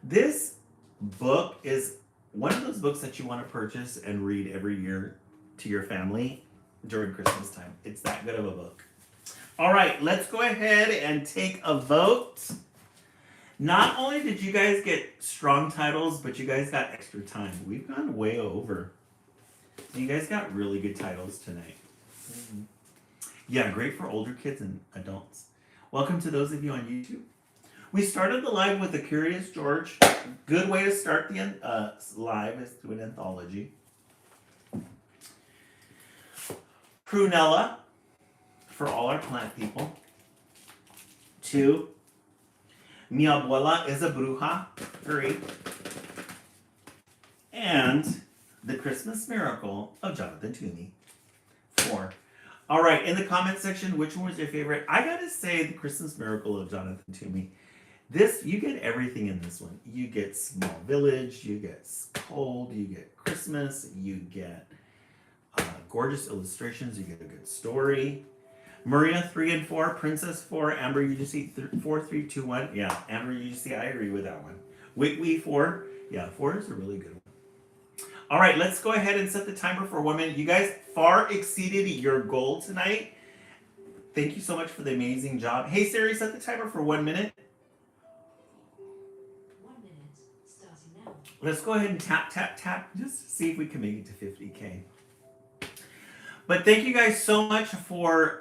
This book is one of those books that you want to purchase and read every year to your family during Christmas time. It's that good of a book. All right, let's go ahead and take a vote. Not only did you guys get strong titles, but you guys got extra time. We've gone way over. You guys got really good titles tonight. Mm-hmm. Yeah, great for older kids and adults. Welcome to those of you on YouTube. We started the live with the Curious George. Good way to start the live is through an anthology. Prunella, for all our plant people. 2. Mi abuela is a bruja. 3. and The Christmas Miracle of Jonathan Toomey. 4. All right, in the comment section, which one was your favorite? I gotta say The Christmas Miracle of Jonathan Toomey. This, you get everything in this one. You get Small Village, you get Cold, you get Christmas, you get gorgeous illustrations, you get a good story. Maria 3 and 4, Princess 4, Amber UGC 4, 3, 2, 1. Yeah, Amber UGC, I agree with that one. Wigwee 4. Yeah, 4 is a really good one. All right, let's go ahead and set the timer for 1 minute. You guys far exceeded your goal tonight. Thank you so much for the amazing job. Hey Siri, set the timer for 1 minute. 1 minute, starting now. Let's go ahead and tap, tap, tap, just to see if we can make it to 50K. But thank you guys so much for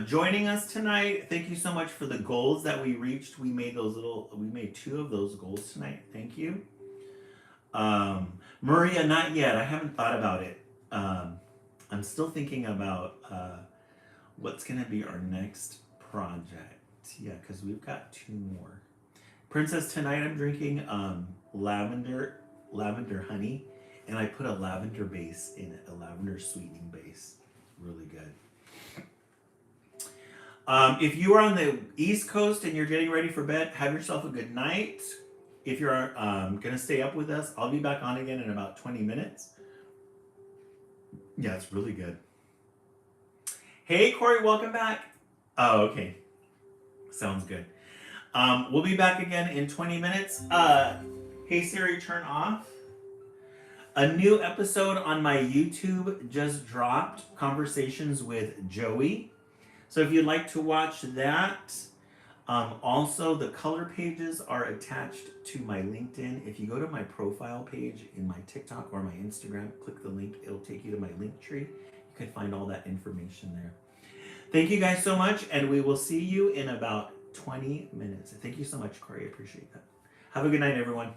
joining us tonight. Thank you so much for the goals that we reached. We made 2 of those goals tonight. Thank you. Maria, not yet. I haven't thought about it. I'm still thinking about what's going to be our next project. Yeah, because we've got 2 more. Princess, tonight I'm drinking lavender honey, and I put a lavender base in it, a lavender sweetening base. Really good. If you are on the East Coast and you're getting ready for bed, have yourself a good night. If you're going to stay up with us, I'll be back on again in about 20 minutes. Yeah, it's really good. Hey, Corey, welcome back. Oh, okay. Sounds good. We'll be back again in 20 minutes. Hey, Siri, turn off. A new episode on my YouTube just dropped, Conversations with Joey. So if you'd like to watch that, also the color pages are attached to my LinkedIn. If you go to my profile page in my TikTok or my Instagram, click the link, it'll take you to my link tree. You can find all that information there. Thank you guys so much, and we will see you in about 20 minutes. Thank you so much, Corey. I appreciate that. Have a good night, everyone.